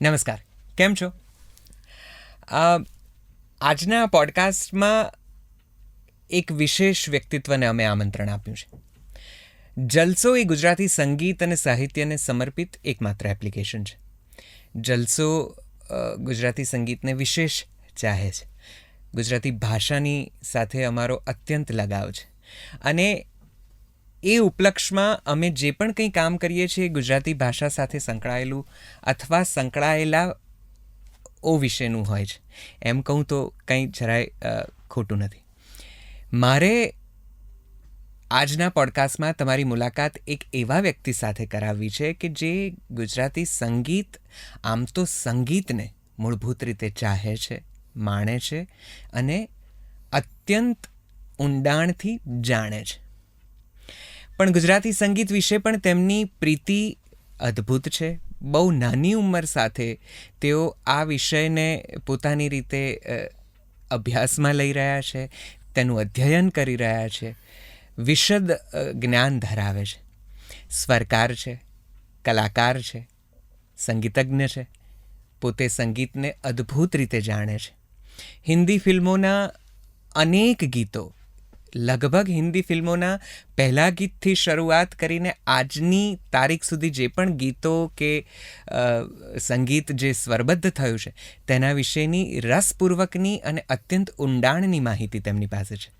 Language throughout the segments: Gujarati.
નમસ્કાર, કેમ છો? આજના પોડકાસ્ટમાં એક વિશેષ વ્યક્તિત્વને અમે આમંત્રણ આપ્યું છે. જલસો એ ગુજરાતી સંગીત અને સાહિત્યને સમર્પિત એકમાત્ર એપ્લિકેશન છે. જલસો ગુજરાતી સંગીતને વિશેષ ચાહે છે. ગુજરાતી ભાષાની સાથે અમારો અત્યંત લગાવ છે અને એ ઉપલક્ષમાં અમે જે પણ કંઈ કામ કરીએ છીએ ગુજરાતી ભાષા સાથે સંકળાયેલું અથવા સંકળાયેલા વિશેનું હોય છે. એમ કહું તો કંઈ જરાય ખોટું નથી. મારે આજના પોડકાસ્ટમાં તમારી મુલાકાત એક એવા વ્યક્તિ સાથે કરાવવી છે કે જે ગુજરાતી સંગીત, આમ તો સંગીતને મૂળભૂત રીતે ચાહે છે, માણે છે અને અત્યંત ઊંડાણથી જાણે છે. પણ ગુજરાતી સંગીત વિશે પણ તેમની પ્રીતિ અદ્ભુત છે. બહુ નાની ઉંમર સાથે તેઓ આ વિષયને પોતાની રીતે અભ્યાસમાં લઈ રહ્યા છે, તેનું અધ્યયન કરી રહ્યા છે, વિશદ જ્ઞાન ધરાવે છે. સ્વરકાર છે, કલાકાર છે, સંગીતજ્ઞ છે, પોતે સંગીતને અદ્ભુત રીતે જાણે છે. હિન્દી ફિલ્મોના અનેક ગીતો, લગભગ હિન્દી ફિલ્મોના પહેલા ગીતથી શરૂઆત કરીને આજની તારીખ સુધી જે પણ ગીતો કે સંગીત જે સ્વરબદ્ધ થયું છે તેના વિશેની રસપૂર્વકની અને અત્યંત ઊંડાણની માહિતી તેમની પાસે છે.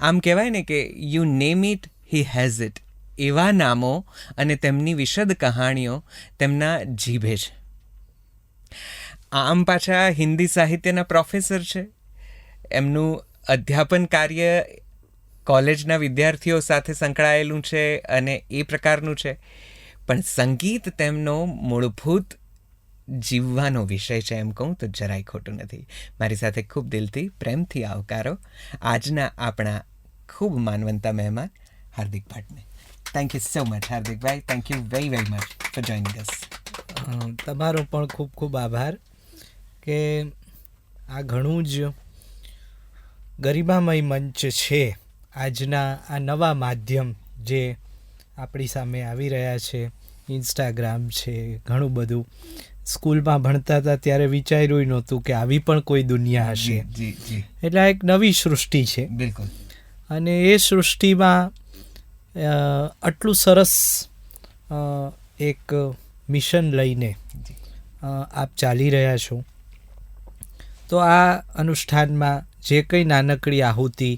આમ કહેવાય ને કે you name it he has it, એવા નામો અને તેમની વિશદ કહાણીઓ તેમના જીભે છે. આમ પાછા હિન્દી સાહિત્યના પ્રોફેસર છે. એમનું અધ્યાપન કાર્ય કોલેજના વિદ્યાર્થીઓ સાથે સંકળાયેલું છે અને એ પ્રકારનું છે. પણ સંગીત તેમનો મૂળભૂત જીવવાનો વિષય છે, એમ કહું તો જરાય ખોટું નથી. મારી સાથે ખૂબ દિલથી, પ્રેમથી આવકારો આજના આપણા ખૂબ માનવંતા મહેમાન હાર્દિક ભટ્ટને. થેન્ક યુ સો મચ હાર્દિકભાઈ. Thank you very very much for joining us. તમારો પણ ખૂબ ખૂબ આભાર કે આ ઘણું જ ગરિમામય મંચ છે. આજના આ નવા માધ્યમ જે આપણી સામે આવી રહ્યા છે, ઇન્સ્ટાગ્રામ છે, ઘણું બધું. સ્કૂલમાં ભણતા હતા ત્યારે વિચાર્યું નહોતું કે આવી પણ કોઈ દુનિયા હશે. એટલે આ એક નવી સૃષ્ટિ છે. બિલકુલ. અને એ સૃષ્ટિમાં આટલું સરસ એક મિશન લઈને આપ ચાલી રહ્યા છો, તો આ અનુષ્ઠાનમાં જે કંઈ નાનકડી આહુતિ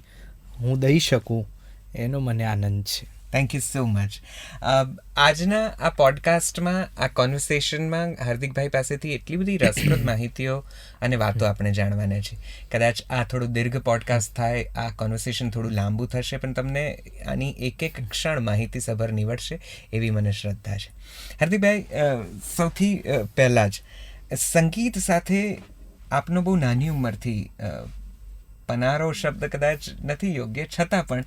હું દઈ શકું એનો મને આનંદ છે. Thank you so much. આજના આ પોડકાસ્ટમાં, આ કોન્વર્સેશનમાં હાર્દિકભાઈ પાસેથી એટલી બધી રસપ્રદ માહિતીઓ અને વાતો આપણે જાણવાના છે. કદાચ આ થોડું દીર્ઘ પોડકાસ્ટ થાય, આ કોન્વર્સેશન થોડું લાંબુ થશે, પણ તમને આની એક એક ક્ષણ માહિતીસભર નીવડશે એવી મને શ્રદ્ધા છે. હાર્દિકભાઈ, સૌથી પહેલાં જ સંગીત સાથે આપનો બહુ નાની ઉંમરથી પનારો શબ્દ કદાચ નથી યોગ્ય, છતાં પણ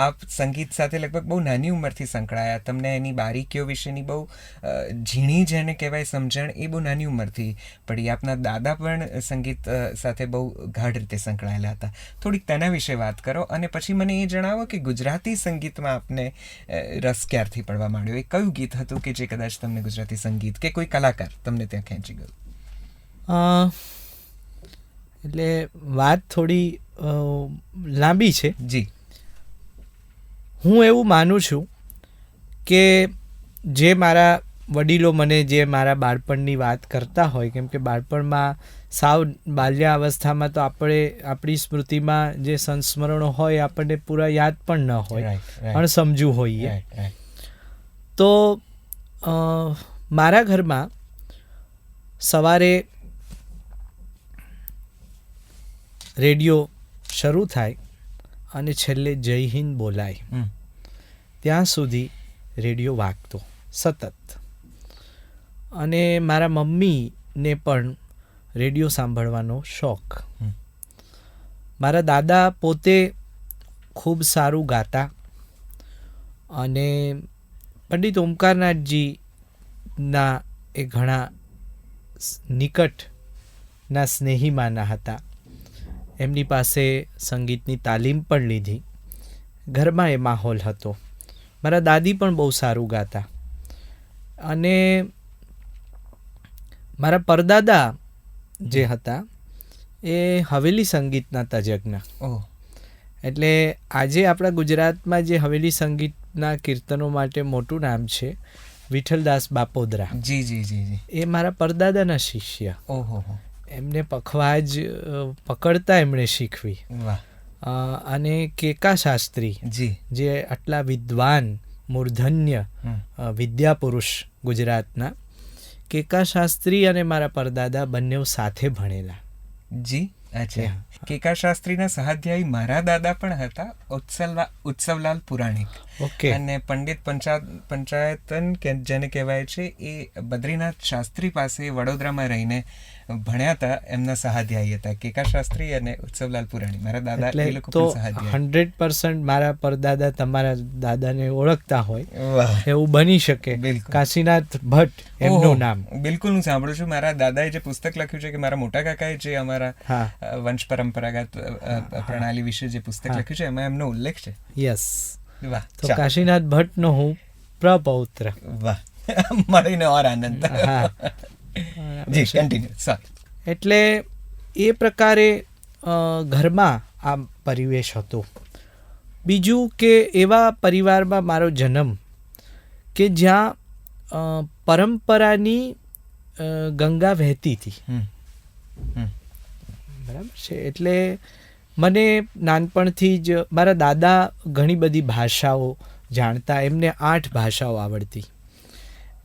આપ સંગીત સાથે લગભગ બહુ નાની ઉંમરથી સંકળાયા. તમને એની બારીકીઓ વિશેની બહુ ઝીણી જેને કહેવાય સમજણ એ બહુ નાની ઉંમરથી પડી. આપના દાદા પણ સંગીત સાથે બહુ ગાઢ રીતે સંકળાયેલા હતા. થોડીક તેના વિશે વાત કરો અને પછી મને એ જણાવો કે ગુજરાતી સંગીતમાં આપને રસ ક્યારથી પડવા માંડ્યો. એ કયું ગીત હતું કે જે કદાચ તમને ગુજરાતી સંગીત કે કોઈ કલાકાર તમને ત્યાં ખેંચી ગયું? એટલે વાત થોડી લાંબી છે. જી. હું એવું માનું છું કે જે મારા વડીલો મને જે મારા બાળપણની વાત કરતા હોય, કેમ કે બાળપણમાં સાવ બાલ્યાવસ્થામાં તો આપણી સ્મૃતિમાં જે સંસ્મરણો હોય આપણને પૂરા યાદ પણ ન હોય, અણસમજુ હોઈએ. તો મારા ઘરમાં સવારે રેડિયો શરૂ થાય અને છેલ્લે જય હિન્દ બોલાય ત્યાં સુધી રેડિયો વાગતો સતત. અને મારા મમ્મીને પણ રેડિયો સાંભળવાનો શોખ. મારા દાદા પોતે ખૂબ સારું ગાતા અને પંડિત ઓમકારનાથજીના એ ઘણા નિકટના સ્નેહીમાના હતા. એમની પાસે સંગીતની તાલીમ પણ લીધી. ઘરમાં એ માહોલ હતો. મારા દાદી પણ બહુ સારું ગાતા અને મારા પરદાદા જે હતા એ હવેલી સંગીતના તજજ્ઞ. ઓહ. એટલે આજે આપણા ગુજરાતમાં જે હવેલી સંગીતના કીર્તનો માટે મોટું નામ છે વિઠ્ઠલદાસ બાપોદરા, જી જી જી જી. એ મારા પરદાદાના શિષ્ય. ઓહો. એમને પખવાજ પકડતા એમણે શીખવી. વાહ. અને કેકા શાસ્ત્રી જી. જે આટલા વિદ્વાન મૂર્ધન્ય વિદ્યા પુરુષ ગુજરાતના, કેકા શાસ્ત્રી અને મારા પરદાદા બંને સાથે ભણેલા. જી. અચ્છા. કેકા શાસ્ત્રીના સહાધ્યાયી મારા દાદા પણ હતા, ઉત્સવલાલ પુરાણિક. ઓકે. અને પંડિત પંચાયતન જેને કહેવાય છે એ બદ્રીનાથ શાસ્ત્રી પાસે વડોદરામાં રહીને ભણ્યા હતા. એમના સહાધ્યાયી હતા કેકા શાસ્ત્રી અને ઉત્સવલાલ પુરાણી. મારા દાદા એ લોકો તો પણ સહાધ્યાયી. 100% મારા પરદાદા તમારા દાદાને ઓળખતા હોય વાહ. એવું બની શકે. બિલકુલ. કાશીનાથ ભટ્ટ એમનું નામ. બિલકુલ હું સાંભળું છું. મારા દાદાએ જે પુસ્તક લખ્યું છે, કે મારા મોટા કાકાએ જે અમારા વંશ પરંપરાગત પ્રણાલી વિશે જે પુસ્તક લખ્યું છે, એમાં એમનો ઉલ્લેખ છે. યસ. વાહ. તો કાશીનાથ ભટ્ટનો હું પ્રપૌત્ર. વાહ. મળીને ઓર આનંદ. હા. જી, કન્ટિન્યુ. સોરી. એટલે એ પ્રકારે ઘરમાં આ પરિવેશ હતો. બીજું કે એવા પરિવારમાં મારો જન્મ કે જ્યાં પરંપરાની ગંગા વહેતી હતી. બરાબર છે. એટલે મને નાનપણથી જ મારા દાદા ઘણી બધી ભાષાઓ જાણતા. એમને 8 ભાષાઓ આવડતી.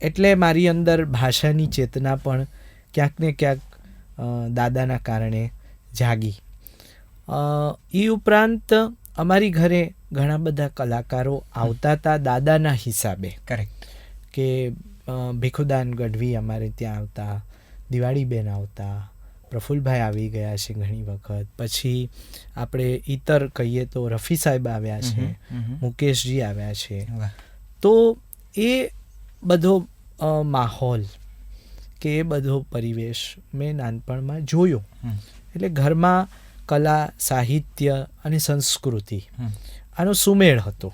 એટલે મારી અંદર ભાષાની ચેતના પણ ક્યાંક ને ક્યાંક દાદાના કારણે જાગી. એ ઉપરાંત અમારી ઘરે ઘણા બધા કલાકારો આવતા હતા દાદાના હિસાબે. કરેક્ટ. કે ભીખુદાન ગઢવી અમારે ત્યાં આવતા, દિવાળીબેન આવતા, પ્રફુલભાઈ આવી ગયા છે ઘણી વખત. પછી આપણે ઈતર કહીએ તો રફી સાહેબ આવ્યા છે, મુકેશજી આવ્યા છે. તો એ બધો માહોલ કે એ બધો પરિવેશ મેં નાનપણમાં જોયો. એટલે ઘરમાં કલા, સાહિત્ય અને સંસ્કૃતિ આનો સુમેળ હતો.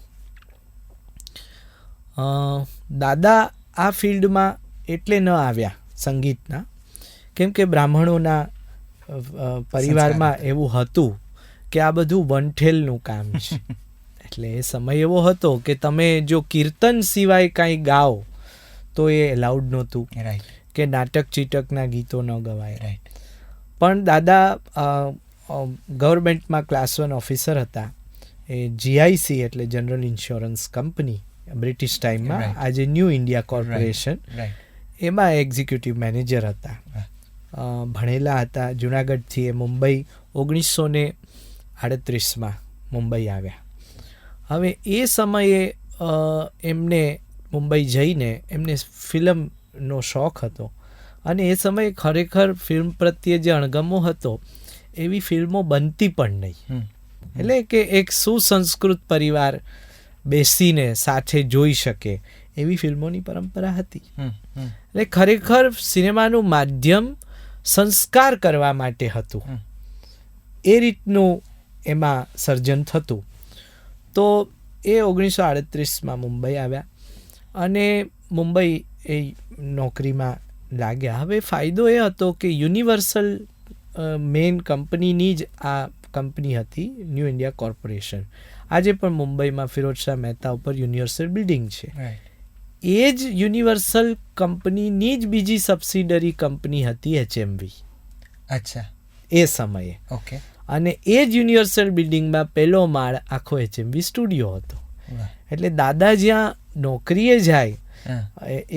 દાદા આ ફિલ્ડમાં એટલે ન આવ્યા સંગીતના, કેમ કે બ્રાહ્મણોના પરિવારમાં એવું હતું કે આ બધું વંઠેલનું કામ છે. એટલે એ સમય એવો હતો કે તમે જો કીર્તન સિવાય કાંઈ ગાઓ તો એ એલાઉડ નહોતું. રાઈટ. કે નાટક ચીટકના ગીતો ન ગવાય. રાઈટ. પણ દાદા ગવર્મેન્ટમાં ક્લાસ 1 ઓફિસર હતા. એ જીઆઈસી એટલે જનરલ ઇન્સ્યોરન્સ કંપની બ્રિટિશ ટાઈમમાં, આજે ન્યૂ ઇન્ડિયા કોર્પોરેશન, એમાં એક્ઝિક્યુટિવ મેનેજર હતા. ભણેલા હતા. જુનાગઢથી એ મુંબઈ 1938માં મુંબઈ આવ્યા. હવે એ સમયે એમને મુંબઈ જઈને એમને ફિલ્મનો શોખ હતો. અને એ સમયે ખરેખર ફિલ્મ પ્રત્યે જે અણગમો હતો એવી ફિલ્મો બનતી પણ નહીં. એટલે કે એક સુસંસ્કૃત પરિવાર બેસીને સાથે જોઈ શકે એવી ફિલ્મોની પરંપરા હતી. એટલે ખરેખર સિનેમાનું માધ્યમ સંસ્કાર કરવા માટે હતું. એ રીતનું એમાં સર્જન થતું. તો એ 1938માં મુંબઈ આવ્યા અને મુંબઈ એ નોકરીમાં લાગ્યા. હવે ફાયદો એ હતો કે યુનિવર્સલ મેઇન કંપનીની જ આ કંપની હતી, ન્યૂ ઇન્ડિયા કોર્પોરેશન. આજે પણ મુંબઈમાં ફિરોજ શાહ મહેતા ઉપર યુનિવર્સલ બિલ્ડિંગ છે. એ જ યુનિવર્સલ કંપનીની જ બીજી સબસિડરી કંપની હતી એચએમવી. અચ્છા. એ સમયે. ઓકે. અને એ જ યુનિવર્સલ બિલ્ડિંગમાં પહેલો માળ આખો એચએમવી સ્ટુડિયો હતો. એટલે દાદા જ્યાં નોકરીએ જાય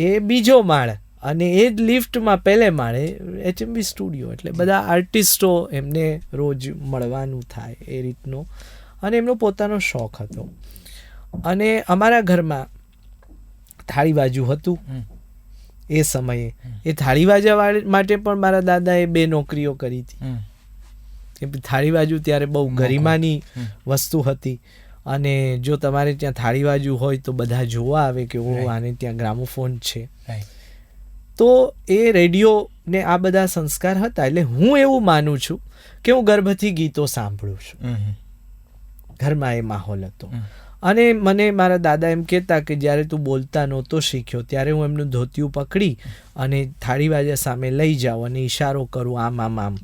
એ બીજો માળ અને એ જ લિફ્ટમાં પહેલે માળે એચએમવી સ્ટુડિયો. એટલે બધા આર્ટિસ્ટો એમને રોજ મળવાનું થાય એ રીતનો. અને એમનો પોતાનો શોખ હતો. અને અમારા ઘરમાં થાળીબાજુ હતું એ સમયે. એ થાળીબાજા માટે પણ મારા દાદાએ 2 નોકરીઓ કરી હતી. કેમ કે થાળીબાજુ ત્યારે બહુ ગરિમાની વસ્તુ હતી. અને જો તમારે ત્યાં થાળીબાજુ હોય તો બધા જોવા આવે કે ઓ આને ત્યાં ગ્રામોફોન છે. તો એ રેડિયો ને આ બધા સંસ્કાર હતા. એટલે હું એવું માનું છું કે હું ગર્ભથી ગીતો સાંભળું છું. ઘરમાં એ માહોલ હતો. અને મને મારા દાદા એમ કહેતા કે જ્યારે તું બોલતા નહોતો શીખ્યો ત્યારે હું એમનું ધોતિયું પકડી અને થાળી વાજા સામે લઈ જાઉં અને ઈશારો કરું આમ આમ આમ,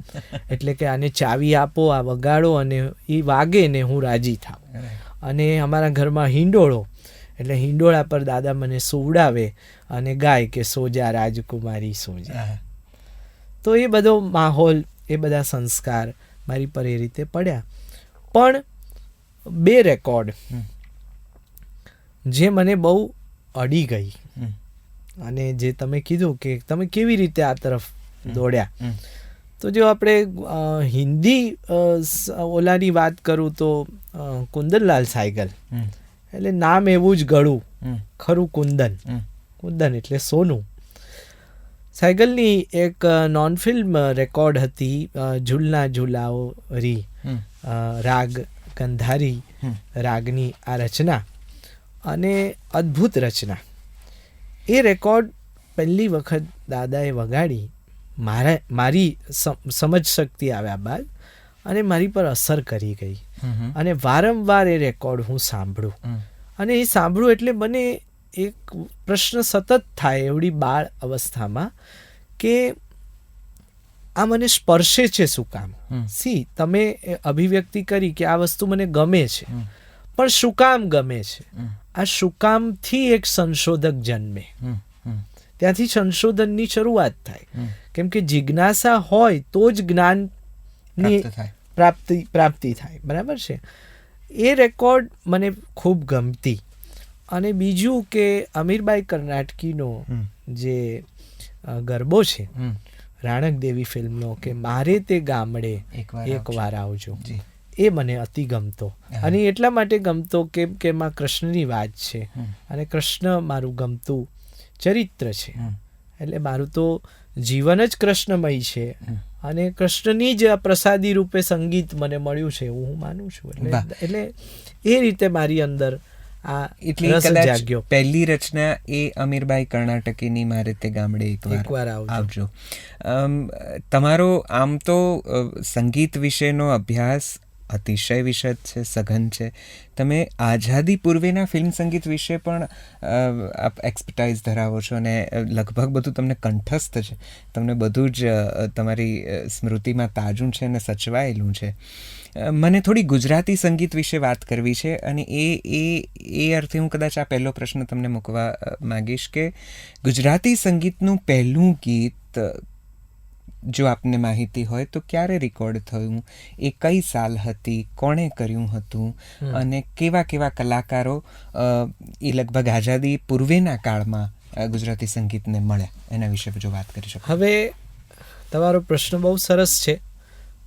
એટલે કે આને ચાવી આપો, આ વગાડો, અને એ વાગે ને હું રાજી થાઉં. અને અમારા ઘરમાં હિંડોળો, એટલે હિંડોળા પર દાદા મને સુવડાવે અને ગાય કે સોજા રાજકુમારી સોજા. તો એ બધો માહોલ, એ બધા સંસ્કાર મારી પર એ રીતે પડ્યા. પણ 2 રેકોર્ડ જે મને બહુ અડી ગઈ, અને જે તમે કીધું કે તમે કેવી રીતે આ તરફ દોડ્યા, તો જો આપણે હિન્દી ઓલાની વાત કરું તો કુંદનલાલ સાયગલ, એટલે નામ એવું જ ગળું ખરું, કુંદન. કુંદન એટલે સોનું. સાયગલની એક નોન ફિલ્મ રેકોર્ડ હતી, ઝૂલના ઝૂલાઓ રી, રાગ ગંધારી રાગની આ રચના, અને અદ્ભુત રચના. એ રેકોર્ડ પહેલી વખત દાદાએ વગાડી મારી સમજ શક્તિ આવ્યા બાદ, અને મારી પર અસર કરી ગઈ. અને વારંવાર એ રેકોર્ડ હું સાંભળું, અને એ સાંભળું એટલે મને એક પ્રશ્ન સતત થાય એવડી બાળ અવસ્થામાં કે આ મને સ્પર્શે છે શું કામ? તમે અભિવ્યક્તિ કરી કે આ વસ્તુ મને ગમે છે, પણ શું કામ ગમે છે? આ શું કામથી એક સંશોધક જન્મે, ત્યાંથી સંશોધનની શરૂઆત થાય. કેમ કે જિજ્ઞાસા હોય તો જ જ્ઞાનની પ્રાપ્તિ થાય. બરાબર છે. એ રેકોર્ડ મને ખૂબ ગમતી. અને બીજું કે અમીરબાઈ કર્ણાટકીનો જે ગરબો છે રાણક દેવી ફિલ્મનો, કે મારે તે ગામડે એકવાર આવજો, એ મને અતિ ગમતો. અને એટલા માટે ગમતો કેમ કે એમાં કૃષ્ણની વાત છે, અને કૃષ્ણ મારું ગમતું ચરિત્ર છે. એટલે મારું તો જીવન જ કૃષ્ણમય છે, અને કૃષ્ણની જ પ્રસાદી રૂપે સંગીત મને મળ્યું છે એવું હું માનું છું. એટલે એ રીતે મારી અંદર આ રસ જાગ્યો. પહેલી રચના એ અમીરબાઈ કર્ણાટકીની મારે તે ગામડે એકવાર આવજો. તમારો આમ તો સંગીત વિશેનો અભ્યાસ અતિશય વિશદ છે, સઘન છે. તમે આઝાદી પૂર્વેના ફિલ્મ સંગીત વિશે પણ એક્સપર્ટાઇઝ ધરાવો છો, અને લગભગ બધું તમને કંઠસ્થ છે. તમને બધું જ તમારી સ્મૃતિમાં તાજું છે અને સચવાયેલું છે. મને થોડી ગુજરાતી સંગીત વિશે વાત કરવી છે, અને એ અર્થે હું કદાચ આ પહેલો પ્રશ્ન તમને મૂકવા માગીશ કે ગુજરાતી સંગીતનું પહેલું ગીત, જો આપને માહિતી હોય તો ક્યારે રેકોર્ડ થયું, એ કઈ સાલ હતી, કોણે કર્યું હતું, અને કેવા કેવા કલાકારો એ લગભગ આઝાદી પૂર્વેના કાળમાં ગુજરાતી સંગીતને મળ્યા, એના વિશે જો વાત કરી શકો. હવે તમારો પ્રશ્ન બહુ સરસ છે,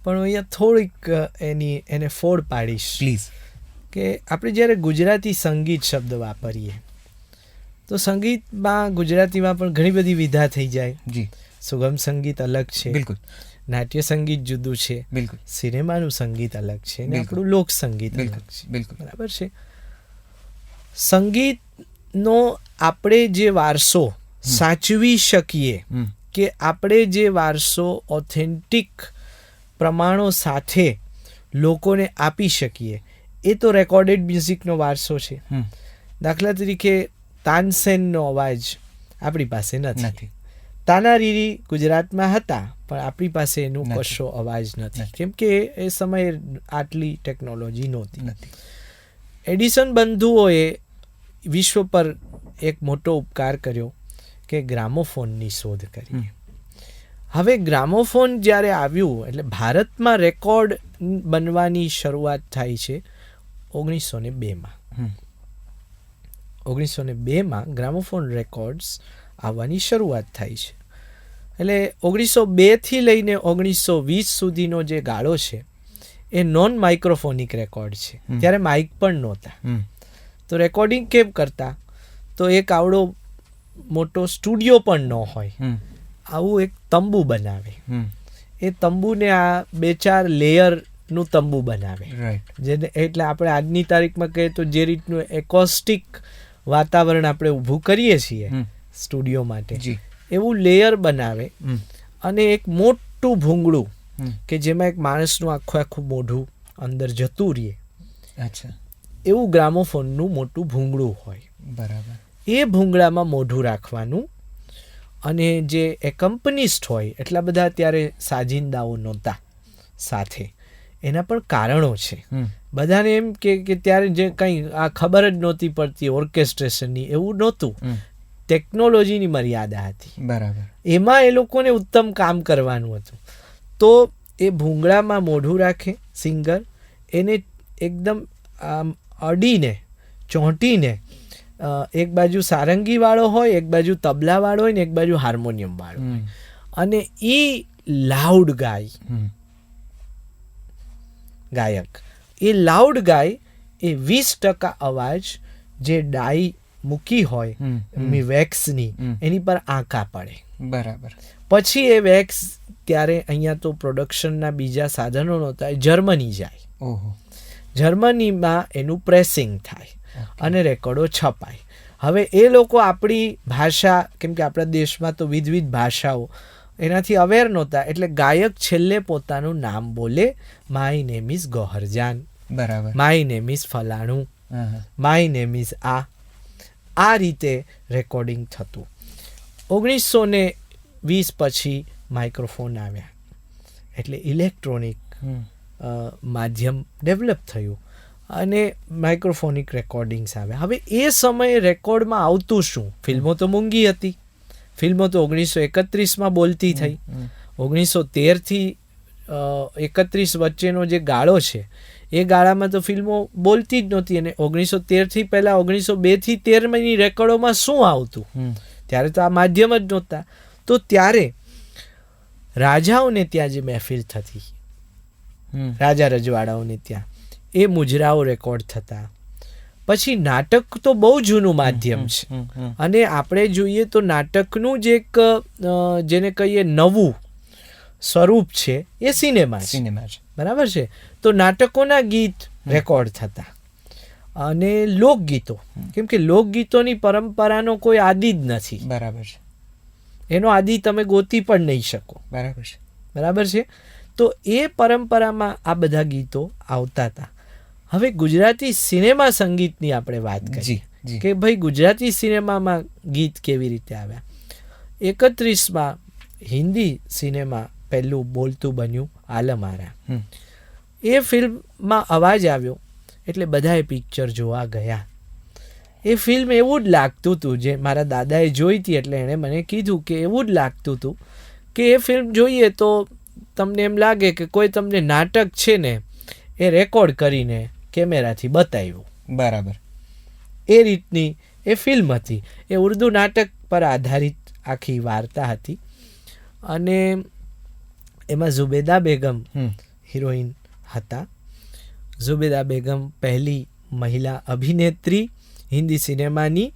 પણ અહીંયા થોડીક એને ફોડ પાડીશ પ્લીઝ. કે આપણે જ્યારે ગુજરાતી સંગીત શબ્દ વાપરીએ તો સંગીતમાં ગુજરાતીમાં પણ ઘણી બધી વિધા થઈ જાય. જી. સુગમ સંગીત અલગ છે, બિલકુલ. નાટ્ય સંગીત જુદું છે, બિલકુલ. સિનેમાનું સંગીત અલગ છે, અને આપણું લોક સંગીત અલગ છે. બિલકુલ. બરાબર છે. સંગીતનો આપણે જે વારસો સાચવી શકીએ, કે આપણે જે વારસો ઓથેન્ટિક પ્રમાણો સાથે લોકોને આપી શકીએ, એ તો રેકોર્ડેડ મ્યુઝિકનો વારસો છે. દાખલા તરીકે તાનસેનનો અવાજ આપણી પાસે નથી. તાનારીરી ગુજરાતમાં હતા, પણ આપણી પાસે એનો કશો અવાજ નથી, કેમ કે એ સમયે આટલી ટેકનોલોજી નહોતી. એડિસન બંધુઓએ વિશ્વ પર એક મોટો ઉપકાર કર્યો કે ગ્રામોફોનની શોધ કરી. હવે ગ્રામોફોન જ્યારે આવ્યું, એટલે ભારતમાં રેકોર્ડ બનવાની શરૂઆત થાય છે 1902માં. 1902માં ગ્રામોફોન રેકોર્ડ્સ આવવાની શરૂઆત થાય છે. એટલે 1902થી લઈને 1920 સુધીનો જે ગાળો છે એ નોન માઇક્રોફોનિક રેકોર્ડ છે. ત્યારે માઇક પણ નહોતા. તો રેકોર્ડિંગ કેમ કરતા? તો એક આવડો મોટો સ્ટુડિયો પણ ન હોય, આવું એક તંબુ બનાવે. એ તંબુને આ 2-4 લેયરનું તંબુ બનાવે, જેને એટલે આપણે આજની તારીખમાં કહીએ તો જે રીતનું એકોસ્ટિક વાતાવરણ આપણે ઊભું કરીએ છીએ સ્ટુડિયો માટે, એવું લેયર બનાવે. અને એક મોટું ભૂંગળું કે જેમાં એક માણસનું આખું મોઢું અંદર જતું રહે. અચ્છા. એવું ગ્રામોફોનનું મોટું ભૂંગળું હોય. બરાબર. એ ભૂંગળામાં મોઢું રાખવાનું અને જે એકમ્પનિસ્ટ હોય, એટલા બધા ત્યારે સાજિંદાઓ નહોતા સાથે, એના પણ કારણો છે. બધાને એમ કે ત્યારે જે કંઈ આ ખબર જ નહોતી પડતી ઓર્કેસ્ટ્રેશનની, એવું નહોતું. ટેકનોલોજીની મર્યાદા હતી. બરાબર. એમાં એ લોકોને ઉત્તમ કામ કરવાનું હતું. તો એ ભૂંગળામાં મોઢું રાખે સિંગર, એને એકદમ આમ અડીને ચોંટીને, એક બાજુ સારંગીવાળો હોય, એક બાજુ તબલાવાળો હોય ને એક બાજુ હાર્મોનિયમવાળો હોય, અને એ લાઉડ ગાયક એ લાઉડ ગાય, એ 20% અવાજ જે ડાઈ મૂકી હોય વેક્સની, એની પર આંકા પડે. બરાબર. પછી એ વેક્સ ત્યારે અહીંયા તો પ્રોડક્શનના બીજા સાધનો નહોતા, જર્મની જાય. ઓહો. જર્મનીમાં એનું પ્રેસિંગ થાય અને રેકોર્ડો છપાય. હવે એ લોકો આપણી ભાષા, કેમ કે આપણા દેશમાં તો વિવિધ ભાષાઓ, એનાથી અવેર નહોતા, એટલે ગાયક છેલ્લે પોતાનું નામ બોલે, માય નેમ ઇઝ ગોહરજાન, બરાબર, માય નેમ ઇઝ ફલાણું, માય નેમ ઇઝ આ રીતે રેકોર્ડિંગ થતું. 1920 પછી માઇક્રોફોન આવ્યા, એટલે ઇલેક્ટ્રોનિક માધ્યમ ડેવલપ થયું અને માઇક્રોફોનિક રેકોર્ડિંગ્સ આવ્યા. હવે એ સમયે રેકોર્ડમાં આવતું શું? ફિલ્મો તો મૂંગી હતી. ફિલ્મો તો 1931માં બોલતી થઈ. 1913થી 31 વચ્ચેનો જે ગાળો છે, એ ગાળામાં તો ફિલ્મો બોલતી જ નહોતી. અને 1913થી પહેલાં 1902થી 13ની રેકોર્ડોમાં શું આવતું? ત્યારે તો આ માધ્યમ જ નહોતા. તો ત્યારે રાજાઓને ત્યાં જે મહેફિલ થતી, રાજા રજવાડાઓને ત્યાં, એ મુજરાઓ રેકોર્ડ થતા. પછી નાટક તો બહુ જૂનું માધ્યમ છે, અને આપણે જોઈએ તો નાટકનું જે એક જેને કહીએ નવું સ્વરૂપ છે, એ સિનેમા છે. બરાબર છે. તો નાટકોના ગીત રેકોર્ડ થતા અને લોકગીતો, કેમ કે લોકગીતોની પરંપરાનો કોઈ આદિ જ નથી. બરાબર છે. એનો આદિ તમે ગોતી પણ નહીં શકો. બરાબર છે. બરાબર છે. તો એ પરંપરામાં આ બધા ગીતો આવતા હતા. હવે ગુજરાતી સિનેમા સંગીતની આપણે વાત કરીએ કે ભાઈ ગુજરાતી સિનેમામાં ગીત કેવી રીતે આવ્યા. 31માં હિન્દી સિનેમા પહેલું બોલતું બન્યું આલમ આરા. એ ફિલ્મમાં અવાજ આવ્યો એટલે બધાએ પિક્ચર જોવા ગયા. એ ફિલ્મ એવું જ લાગતું હતું, જે મારા દાદાએ જોઈ હતી એટલે એણે મને કીધું કે એવું જ લાગતું હતું કે એ ફિલ્મ જોઈએ તો તમને એમ લાગે કે કોઈ તમને નાટક છે ને એ રેકોર્ડ કરીને કેમેરાથી બતાવ્યું. બરાબર. એ રીતની એ ફિલ્મ હતી. એ ઉર્દુ નાટક પર આધારિત આખી વાર્તા હતી. અને એમાં ઝુબેદા બેગમ હિરોઈન હતા. ઝુબેદા બેગમ પહેલી મહિલા અભિનેત્રી હિન્દી સિનેમાની,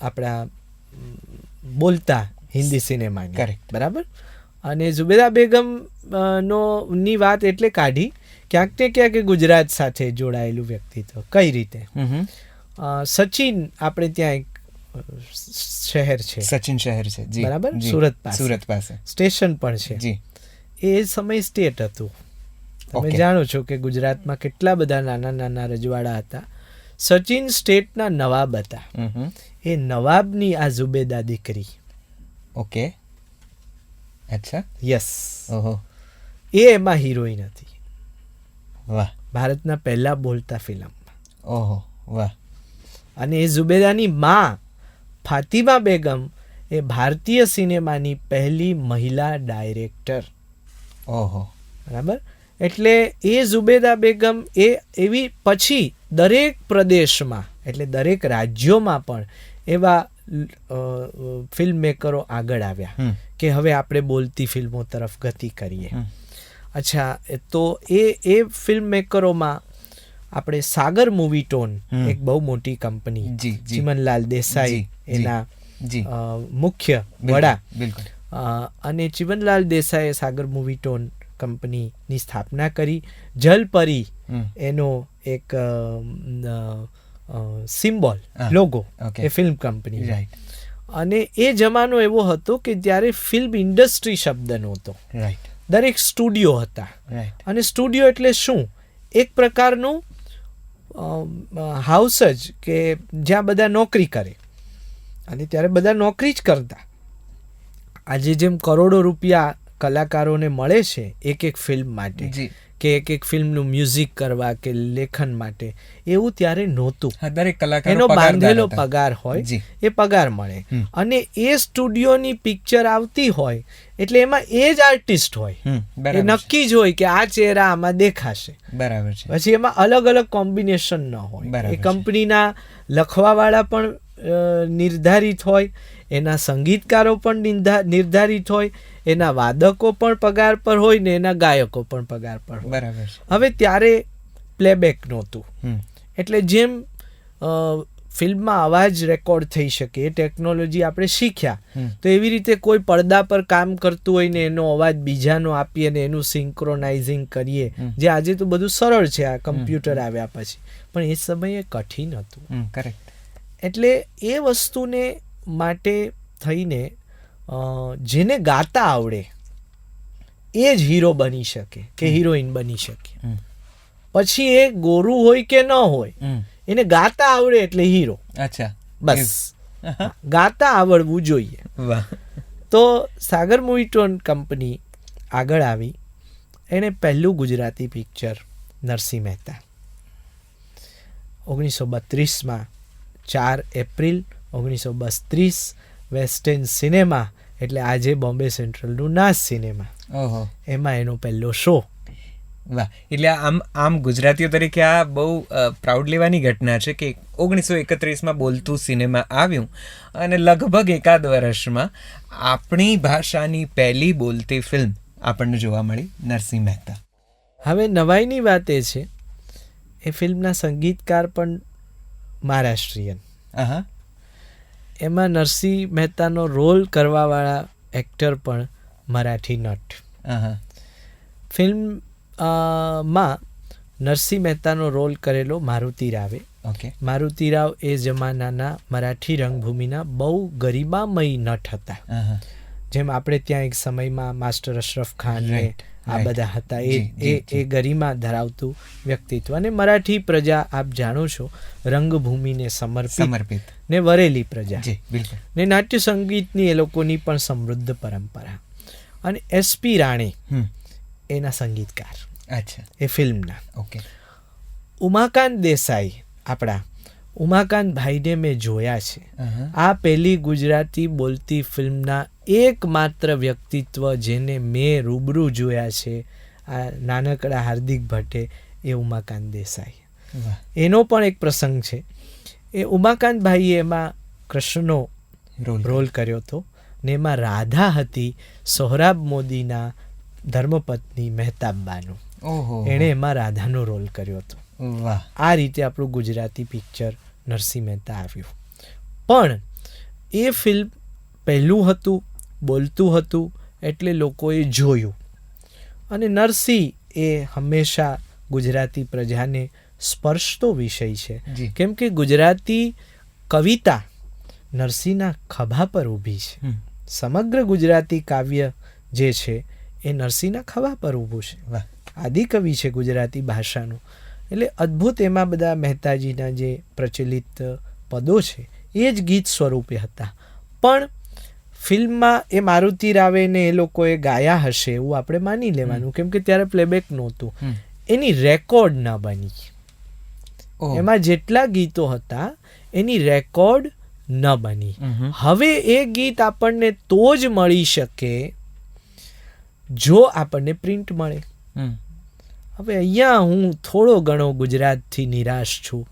આપણા બોલતા હિન્દી સિનેમાની. કરેક્ટ. બરાબર. અને ઝુબેદા બેગમ ની વાત એટલે કાઢી ક્યાંક ને ક્યાંક ગુજરાત સાથે જોડાયેલું વ્યક્તિત્વ. કઈ રીતે? સચિન, આપણે ત્યાં એક શહેર છે, સચિન શહેર છે, બરાબર, સુરત પાસે સ્ટેશન પણ છે. એ સમય સ્ટેટ હતું. તમે જાણો છો કે ગુજરાતમાં કેટલા બધા નાના નાના રજવાડા હતા. સચિન સ્ટેટના નવાબ હતા. એ નવાબની આ ઝુબેદા દીકરી. ઓકે. અચ્છા. યસ. ઓહો. એ એમાં હિરોઈન હતી. વાહ. ભારતના પહેલા બોલતા ફિલ્મમાં. ઓહો. વાહ. અને એ ઝુબેદાની માં ફાતિમા બેગમ એ ભારતીય સિનેમાની પહેલી મહિલા ડાયરેક્ટર. ઓહો. બરાબર. એટલે એ ઝુબેદા બેગમ એ એવી પછી દરેક પ્રદેશમાં, એટલે દરેક રાજ્યોમાં પણ એવા ફિલ્મ મેકરો આગળ આવ્યા કે હવે આપણે બોલતી ફિલ્મો તરફ ગતિ કરીએ. અચ્છા, તો એ ફિલ્મ મેકરોમાં આપણે સાગર મૂવી ટોન, એક બહુ મોટી કંપની, ચિમનલાલ દેસાઈ એના મુખ્ય વડા, અને ચિમનલાલ દેસાઈએ સાગર મૂવી ટોન કંપનીની સ્થાપના કરી. જલપરી એનો એક સિમ્બોલ, લોગો એ ફિલ્મ કંપની. અને એ જમાનો એવો હતો કે જ્યારે ફિલ્મ ઇન્ડસ્ટ્રી શબ્દ નહોતો. દરેક સ્ટુડિયો હતા. અને સ્ટુડિયો એટલે શું? એક પ્રકારનું હાઉસ જ કે જ્યાં બધા નોકરી કરે, અને ત્યારે બધા નોકરી જ કરતા. આજે જેમ કરોડો રૂપિયા કલાકારોને મળે છે એક એક ફિલ્મ માટે, જી કે એક એક ફિલ્મનું મ્યુઝિક કરવા કે લેખન માટે, એવું ત્યારે નહોતું. હા, દરેક કલાકાર એનો બાંધેલો પગાર હોય, જી. એ પગાર મળે. અને એ સ્ટુડિયોની પિક્ચર આવતી હોય એટલે એમાં એ જ આર્ટિસ્ટ હોય, એ બરાબર નક્કી જ હોય કે આ ચહેરા આમાં દેખાશે. બરાબર છે. પછી એમાં અલગ અલગ કોમ્બિનેશન ન હોય. બરાબર એ છે. કંપનીના લખવાવાળા પણ નિર્ધારિત હોય, એના સંગીતકારો પણ નિર્ધારિત હોય, એના વાદકો પણ પગાર પર હોય ને એના ગાયકો પણ પગાર પર હોય. બરાબર છે. હવે ત્યારે પ્લેબેક નહોતું, એટલે જેમ ફિલ્મમાં અવાજ રેકોર્ડ થઈ શકે એ ટેકનોલોજી આપણે શીખ્યા, તો એવી રીતે કોઈ પડદા પર કામ કરતું હોય ને એનો અવાજ બીજાનો આપીએ ને એનું સિંક્રોનાઇઝિંગ કરીએ, જે આજે તો બધું સરળ છે આ કમ્પ્યુટર આવ્યા પછી, પણ એ સમયે કઠિન હતું. કરેક્ટ. એટલે એ વસ્તુને માટે થઈને જેને ગાતા આવડે એ જ હીરો બની શકે કે હિરોઈન બની શકે. પછી એ ગોરું હોય કે ન હોય, એને ગાતા આવડે એટલે હીરો. અચ્છા, બસ ગાતા આવડવું જોઈએ. વાહ. તો સાગર મૂવીટોન કંપની આગળ આવી, એણે પહેલું ગુજરાતી પિક્ચર નરસિંહ મહેતા 1932માં 4 એપ્રિલ 1932 વેસ્ટ એન્ડ સિનેમા, એટલે આજે બોમ્બે સેન્ટ્રલનું નાસ સિનેમા, ઓહો, એમાં એનો પહેલો શો. વાહ. એટલે આમ ગુજરાતીઓ તરીકે આ બહુ પ્રાઉડ લેવાની ઘટના છે કે 1931માં બોલતું સિનેમા આવ્યું અને લગભગ એકાદ વર્ષમાં આપણી ભાષાની પહેલી બોલતી ફિલ્મ આપણને જોવા મળી, નરસિંહ મહેતા. હવે નવાઈની વાત એ છે, એ ફિલ્મના સંગીતકાર પણ મહારાષ્ટ્રીયન. એમાં નરસિંહ મહેતાનો રોલ કરવાવાળા એક્ટર પણ મરાઠી નટ. ફિલ્મ માં નરસિંહ મહેતાનો રોલ કરેલો મારુતિ રાવે. ઓકે. મારુતિ રાવ એ જમાનાના મરાઠી રંગભૂમિના બહુ ગરિમામય નટ હતા. જેમ આપણે ત્યાં એક સમયમાં માસ્ટર અશરફ ખાન ને આ બધા હતા, એ ગરિમા ધરાવતું વ્યક્તિત્વ. અને મરાઠી પ્રજા આપ જાણો છો, રંગભૂમિને સમર્પિત ને વરેલી પ્રજા, ને નાટ્ય સંગીતની એ લોકોની પણ સમૃદ્ધ પરંપરા. અને SP રાણે એના સંગીતકાર. અચ્છા. એ ફિલ્મના. ઓકે. ઉમાકાંત દેસાઈ, આપણા ઉમાકાંત ભાઈને મેં જોયા છે. આ પહેલી ગુજરાતી બોલતી ફિલ્મના એકમાત્ર વ્યક્તિત્વ જેને મેં રૂબરૂ જોયા છે, આ નાનકડા હાર્દિક ભટ્ટે, એ ઉમાકાંત દેસાઈ. એનો પણ એક પ્રસંગ છે. એ ઉમાકાંત ભાઈએ એમાં કૃષ્ણનો રોલ કર્યો હતો, ને એમાં રાધા હતી સોહરાબ મોદીના ધર્મપત્ની મહેતાબબાનું. એણે એમાં રાધાનો રોલ કર્યો હતો. આ રીતે આપણું ગુજરાતી પિક્ચર નરસિંહ મહેતા આવ્યું. પણ એ ફિલ્મ પહેલું હતું, બોલતું હતું, એટલે લોકોએ જોયું. અને નરસિંહ એ હંમેશા ગુજરાતી પ્રજાને સ્પર્શતો વિષય છે, કેમ કે ગુજરાતી કવિતા નરસિંહના ખભા પર ઊભી છે. સમગ્ર ગુજરાતી કાવ્ય જે છે એ નરસિંહના ખભા પર ઊભું છે. આદિકવિ છે ગુજરાતી ભાષાનું. એટલે અદ્ભુત એમાં બધા મહેતાજીના જે પ્રચલિત પદો છે એ જ ગીત સ્વરૂપે હતા. પણ ફિલ્મમાં એ મારુતિ રાવેને એ લોકોએ ગાયા હશે એવું આપણે માની લેવાનું, કેમ કે ત્યારે પ્લેબેક નહોતું. એની રેકોર્ડ ન બની. એમાં જેટલા ગીતો હતા એની રેકોર્ડ ન બની. હવે એ ગીત આપણને તો જ મળી શકે જો આપણને પ્રિન્ટ મળે. હવે અહીંયા હું થોડો ઘણો ગુજરાતથી નિરાશ છું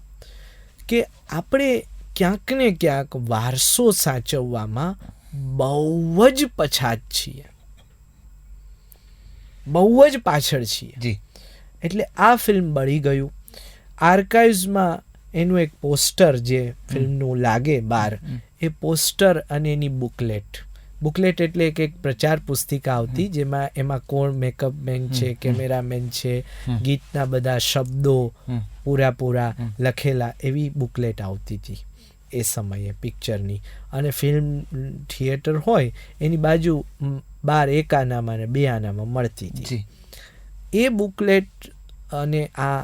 કે આપણે ક્યાંક ને ક્યાંક વારસો સાચવવામાં બહુ જ પછાત છીએ, બહુ જ પાછળ છીએ. એટલે આ ફિલ્મ બળી ગયું. આર્કાઇવ્સમાં એનું એક પોસ્ટર જે ફિલ્મનું લાગે બહાર, એ પોસ્ટર અને એની બુકલેટ એટલે એક પ્રચાર પુસ્તિકા આવતી, જેમાં એમાં કોણ મેકઅપ મેન છે, કેમેરામેન છે, ગીતના બધા શબ્દો પૂરા લખેલા, એવી બુકલેટ આવતી હતી એ સમયે પિક્ચરની. અને ફિલ્મ થિયેટર હોય એની બાજુ બાર એક આનામાં ને 2 આનામાં મળતી હતી. એ બુકલેટ અને આ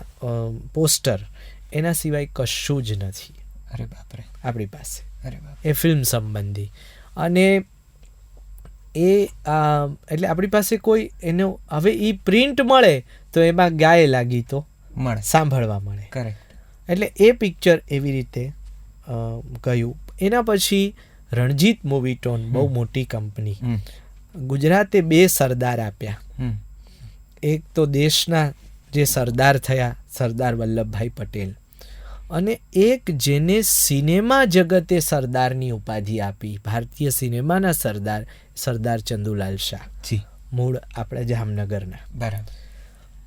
પોસ્ટર એના સિવાય કશું જ નથી અરે બાપરે, આપણી પાસે અરે બાપ, એ ફિલ્મ સંબંધી. અને એ એટલે આપણી પાસે કોઈ એનો હવે એ પ્રિન્ટ મળે તો એમાં ગાયેલા ગીતો મળે, સાંભળવા મળે. કરેક્ટ. એટલે એ પિક્ચર એવી રીતે ગયું. એના પછી રણજીત મૂવી ટોન, બહુ મોટી કંપની, ગુજરાતે 2 સરદાર આપ્યા. એક તો દેશના જે સરદાર થયા સરદાર વલ્લભભાઈ પટેલ, અને એક જેને સિનેમા જગતે સરદારની ઉપાધિ આપી, ભારતીય સિનેમાના સરદાર, સરદાર ચંદુલાલ શાહ, જી, મૂળ આપણા જામનગરના. બરાબર.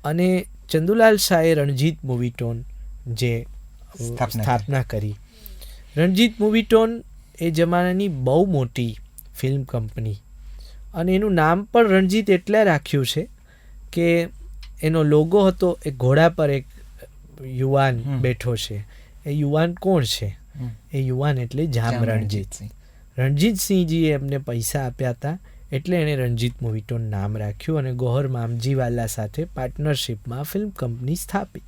અને ચંદુલાલ શાહે રણજીત મૂવી ટોન જે સ્થાપના કરી. રણજીત મૂવી ટોન એ જમાનાની બહુ મોટી ફિલ્મ કંપની, અને એનું નામ પણ રણજીત એટલે રાખ્યું છે કે એનો લોગો હતો એક ઘોડા પર એક યુવાન બેઠો છે. એ યુવાન કોણ છે? એ યુવાન એટલે જામ રણજીતસિંહ. રણજીતસિંહજીએ એમને પૈસા આપ્યા હતા એટલે એણે રણજીત મૂવી ટોન નામ રાખ્યું, અને ગોહર મામજીવાલા સાથે પાર્ટનરશિપમાં ફિલ્મ કંપની સ્થાપી.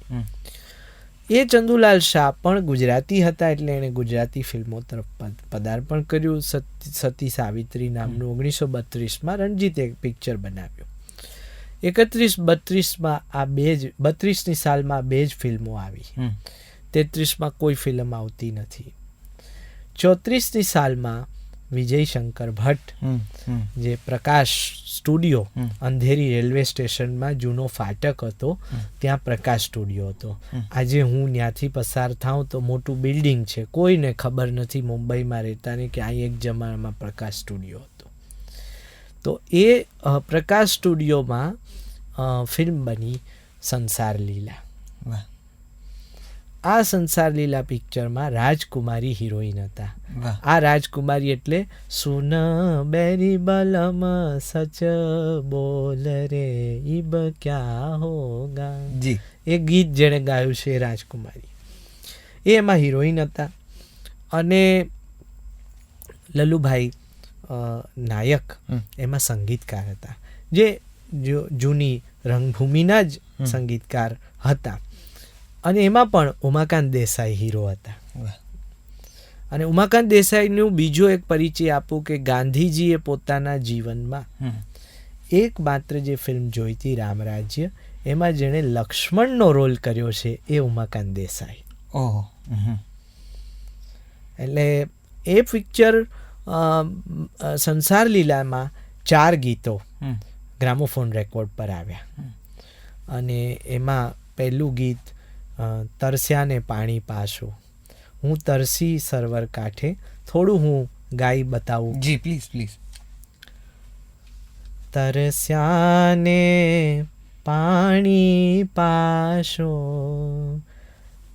એ ચંદુલાલ શાહ પણ ગુજરાતી હતા એટલે એણે ગુજરાતી ફિલ્મો તરફ પદાર્પણ કર્યું. સતી સાવિત્રી નામનું 1932માં રણજીતે એક પિક્ચર બનાવ્યું. 31-32માં આ 32ની સાલમાં 2 જ ફિલ્મો આવી. 33માં કોઈ ફિલ્મ આવતી નથી. 34ની સાલમાં વિજય શંકર ભટ્ટ જે પ્રકાશ સ્ટુડિયો, અંધેરી રેલવે સ્ટેશનમાં જૂનો ફાટક હતો, ત્યાં પ્રકાશ સ્ટુડિયો હતો. આજે હું ત્યાંથી પસાર થાઉં તો મોટું બિલ્ડિંગ છે, કોઈને ખબર નથી મુંબઈમાં રહેતાને કે અહીં એક જમાનામાં પ્રકાશ સ્ટુડિયો હતો. તો એ પ્રકાશ સ્ટુડિયોમાં ફિલ્મ બની સંસાર લીલા. આ સંસાર લીલા પિક્ચરમાં રાજકુમારી હિરોઈન હતા. આ રાજકુમારી એટલે સુન બેરી બલમ સચ બોલ રે ઇબ ક્યા હોગા, એ ગીત જેણે ગાયું છે એ રાજકુમારી, એ એમાં હિરોઈન હતા. અને લલુભાઈ નાયક એમાં સંગીતકાર હતા, જે જૂની રંગભૂમિના જ સંગીતકાર હતા. અને એમાં પણ ઉમાકાંત દેસાઈ હીરો હતા. અને ઉમાકાંત દેસાઈનું બીજો એક પરિચય આપું કે ગાંધીજીએ પોતાના જીવનમાં એક માત્ર જે ફિલ્મ જોઈ હતી રામરાજ્ય, એમાં જેણે લક્ષ્મણનો રોલ કર્યો છે એ ઉમાકાંત દેસાઈ. એટલે એ પિક્ચર સંસાર લીલામાં 4 ગીતો ગ્રામોફોન રેકોર્ડ પર આવ્યા. અને એમાં પહેલું ગીત તરસ્યાને પાણી પાશો, હું તરસી સરોવર કાંઠે, થોડું હું ગાઈ બતાવું. જી પ્લીઝ પ્લીઝ. તરસ્યાને પાણી પાશો,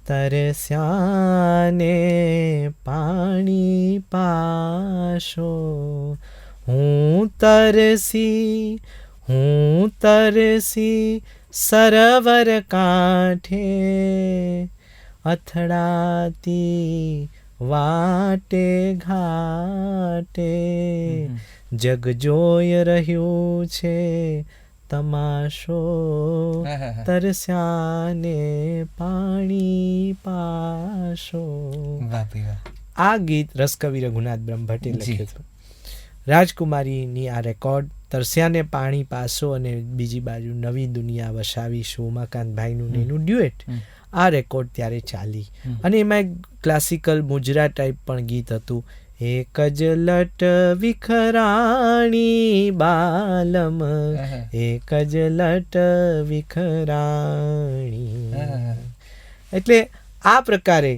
તરસ્યાને પાણી પાશો, હું તરસી સરોવર કાંઠે, અથડાતી વાટે ઘાટે, જગ જોઈ રહ્યું છે તમાશો, તરસ્યાને પાણી પાશો. આ ગીત રસકવિ રઘુનાથ બ્રહ્મભટ્ટે લખ્યું હતું. રાજકુમારીની આ રેકોર્ડ તરસ્યાને પાણી પાસો અને બીજી બાજુ નવી દુનિયા વસાવીશું ઉમાકાંતભાઈનું એનું ડ્યુએટ, આ રેકોર્ડ ત્યારે ચાલી. અને એમાં એક ક્લાસિકલ મુજરા ટાઈપ પણ ગીત હતું, એક જ લટ વિખરાણી બાલમ, એક જ લટ વિખરાણી. એટલે આ પ્રકારે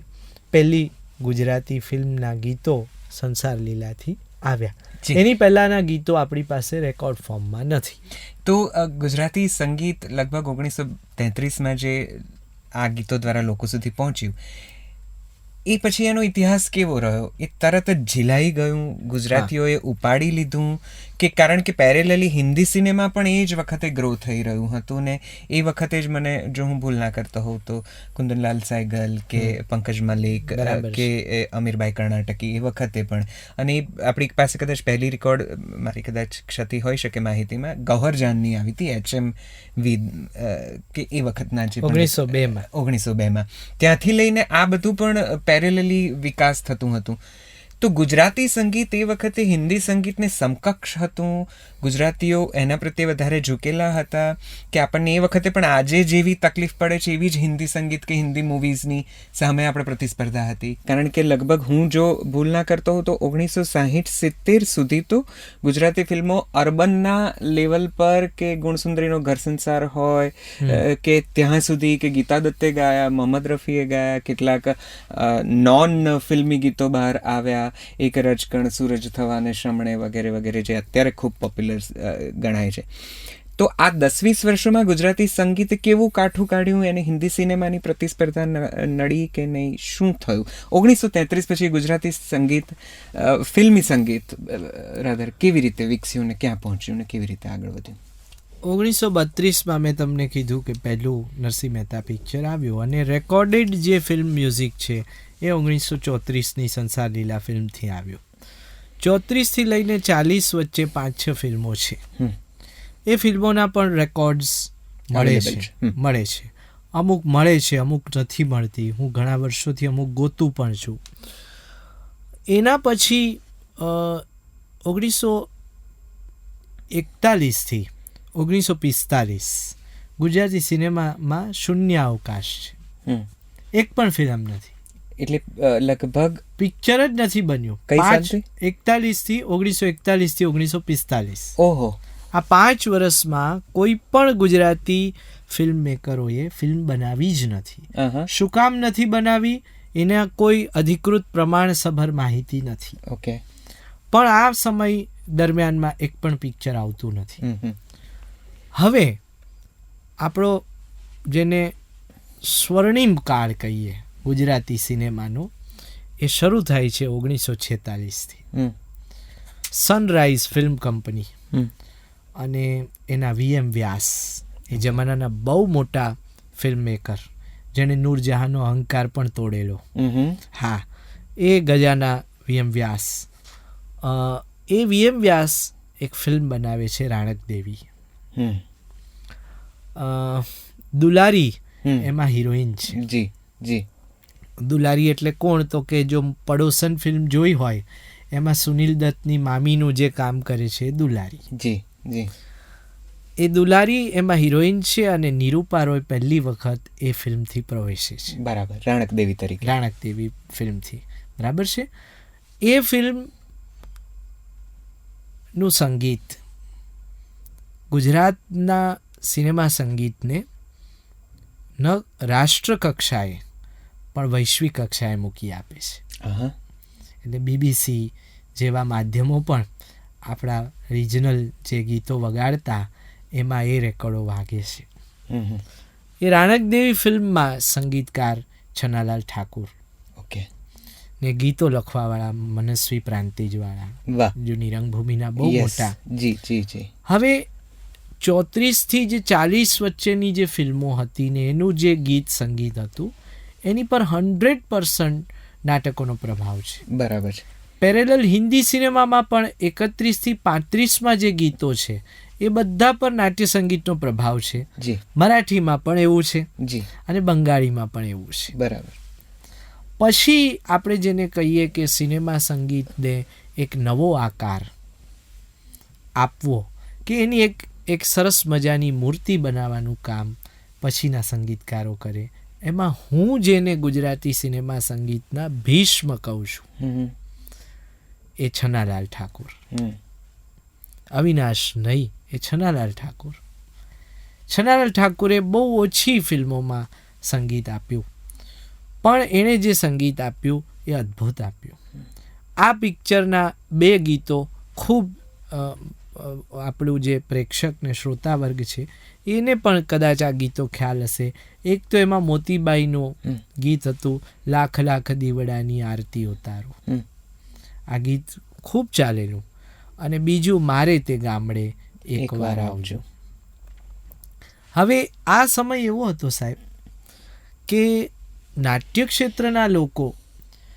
પહેલી ગુજરાતી ફિલ્મના ગીતો સંસાર લીલાથી આવ્યા. એની પહેલાના ગીતો આપણી પાસે રેકોર્ડ ફોર્મમાં નથી. તો ગુજરાતી સંગીત લગભગ 1933માં જે આ ગીતો દ્વારા લોકો સુધી પહોંચ્યું, એ પછી એનો ઇતિહાસ કેવો રહ્યો? એ તરત જ ઝીલાઈ ગયું, ગુજરાતીઓએ ઉપાડી લીધું, કે કારણ કે પેરેલલી હિન્દી સિનેમા પણ એ જ વખતે ગ્રો થઈ રહ્યું હતું ને એ વખતે જ મને જો હું ભૂલ ના કરતો હોઉં તો કુંદનલાલ સૈગલ કે પંકજ મલિક કે અમીરભાઈ કર્ણાટકી એ વખતે પણ, અને આપણી પાસે કદાચ પહેલી રેકોર્ડ મારી કદાચ ક્ષતિ હોઈ શકે માહિતીમાં ગૌહર જાનની આવી હતી HM વિદ કે એ વખતના જે 1902માં ત્યાંથી લઈને આ બધું પણ પેરેલલી વિકાસ થતું હતું. તો ગુજરાતી સંગીત એ વખતે હિન્દી સંગીતને સમકક્ષ હતું, ગુજરાતીઓ એના પ્રત્યે વધારે ઝૂકેલા હતા કે આપણને એ વખતે પણ આજે જેવી તકલીફ પડે છે એવી જ હિન્દી સંગીત કે હિન્દી મૂવીઝની સામે આપણે પ્રતિસ્પર્ધા હતી? કારણ કે લગભગ હું જો ભૂલ ના કરતો હોઉં તો 1960-70 સુધી તો ગુજરાતી ફિલ્મો અર્બનના લેવલ પર કે ગુણસુંદરીનો ઘર સંસાર હોય કે ત્યાં સુધી કે ગીતા દત્તે ગાયા, મોહમ્મદ રફીએ ગાયા, કેટલાક નોન ફિલ્મી ગીતો બહાર આવ્યા, એક રજકણ સૂરજ થવાને શમણે વગેરે વગેરે જે અત્યારે ખૂબ પોપ્યુલર ગણાય છે. તો આ 10-20 વર્ષોમાં ગુજરાતી સંગીત કેવું કાઠું કાઢ્યું, એને હિન્દી સિનેમાની પ્રતિસ્પર્ધા નડી કે નહીં, શું થયું? 1933 પછી ગુજરાતી સંગીત, ફિલ્મી સંગીત રાધર કેવી રીતે વિકસ્યું ને ક્યાં પહોંચ્યું ને કેવી રીતે આગળ વધ્યું? 1932માં મેં તમને કીધું કે પહેલું નરસિંહ મહેતા પિક્ચર આવ્યું અને રેકોર્ડેડ જે ફિલ્મ મ્યુઝિક છે એ 1934ની સંસાર લીલા ફિલ્મથી આવ્યું. 34થી લઈને 40 વચ્ચે 5-6 ફિલ્મો છે. એ ફિલ્મોના પણ રેકોર્ડ્સ મળે છે. અમુક મળે છે, અમુક નથી મળતી. હું ઘણા વર્ષોથી અમુક ગોતું પણ છું. એના પછી 1941થી 1945 ગુજરાતી સિનેમામાં શૂન્ય અવકાશ છે. એક પણ ફિલ્મ નથી, એટલે લગભગ પિક્ચર જ નથી બન્યું. 1941થી 1945. ઓહો, આ 5 વર્ષમાં કોઈ પણ ગુજરાતી ફિલ્મ મેકરોએ ફિલ્મ બનાવી જ નથી. શું કામ નથી બનાવી એના કોઈ અધિકૃત પ્રમાણસભર માહિતી નથી. ઓકે. પણ આ સમય દરમિયાનમાં એક પણ પિક્ચર આવતું નથી. હવે આપણો જેને સ્વર્ણિમ કાળ કહીએ ગુજરાતી સિનેમાનો, એ શરૂ થાય છે 1946થી. સનરાઈઝ ફિલ્મ કંપની અને એના VM વ્યાસ, એ જમાનાના બહુ મોટા ફિલ્મ મેકર, જેણે નૂરજહાંનો અહંકાર પણ તોડેલો. હા, એ ગજાના VM વ્યાસ. એ VM વ્યાસ એક ફિલ્મ બનાવે છે રાણક દેવી. દુલારી એમાં હિરોઈન છે. જી જી. દુલારી એટલે કોણ? તો કે જો પડોસન ફિલ્મ જોઈ હોય એમાં સુનિલ દત્તની મામીનું જે કામ કરે છે દુલારી. જી જી. એ દુલારી એમાં હિરોઈન છે અને નિરૂપા રોય પહેલી વખત એ ફિલ્મથી પ્રવેશે છે. બરાબર, રાણક દેવી તરીકે. રાણક દેવી ફિલ્મથી, બરાબર છે. એ ફિલ્મનું સંગીત ગુજરાતના સિનેમા સંગીતને ન રાષ્ટ્ર કક્ષાએ પણ વૈશ્વિક કક્ષાએ મૂકી આપે છે. એટલે BBC જેવા માધ્યમો પણ આપણા રિજનલ જે ગીતો વગાડતા એમાં એ રેકોર્ડો વાગે છે. એ રાણક દેવી ફિલ્મમાં સંગીતકાર છનાલાલ ઠાકુર, ઓકે, ને ગીતો લખવાવાળા મનસ્વી પ્રાંતિજવાળા, જૂની રંગભૂમિના બહુ મોટા. જી જી જી. હવે 34થી જે 40 વચ્ચેની જે ફિલ્મો હતી ને એનું જે ગીત સંગીત હતું એની પર 100% નાટકોનો પ્રભાવ છે. બરાબર છે. પેરેલલ હિન્દી સિનેમામાં પણ 31થી 35માં જે ગીતો છે એ બધા પર નાટ્ય સંગીતનો પ્રભાવ છે. મરાઠીમાં પણ એવું છે અને બંગાળીમાં પણ એવું છે. બરાબર. પછી આપણે જેને કહીએ કે સિનેમા સંગીતને એક નવો આકાર આપવો, કે એની એક સરસ મજાની મૂર્તિ બનાવવાનું કામ પછીના સંગીતકારો કરે, એમાં હું જેને ગુજરાતી સિનેમા સંગીતના ભીષ્મ કહું છું એ છનાલાલ ઠાકુર. અવિનાશ નહીં, એ છનાલાલ ઠાકુર. છનાલાલ ઠાકુરે બહુ ઓછી ફિલ્મોમાં સંગીત આપ્યું, પણ એણે જે સંગીત આપ્યું એ અદ્ભુત આપ્યું. આ પિક્ચરના 2 ગીતો ખૂબ આપણું જે પ્રેક્ષક ને શ્રોતા વર્ગ છે એને પણ કદાચ આ ગીતો ખ્યાલ હશે. એક તો એમાં મોતીબાઈનું ગીત હતું, લાખ લાખ દીવડાની આરતી ઉતારો. આ ગીત ખૂબ ચાલેલું. અને બીજું મારે તે ગામડે એકવાર આવજો. હવે આ સમય એવો હતો સાહેબ કે નાટ્ય ક્ષેત્રના લોકો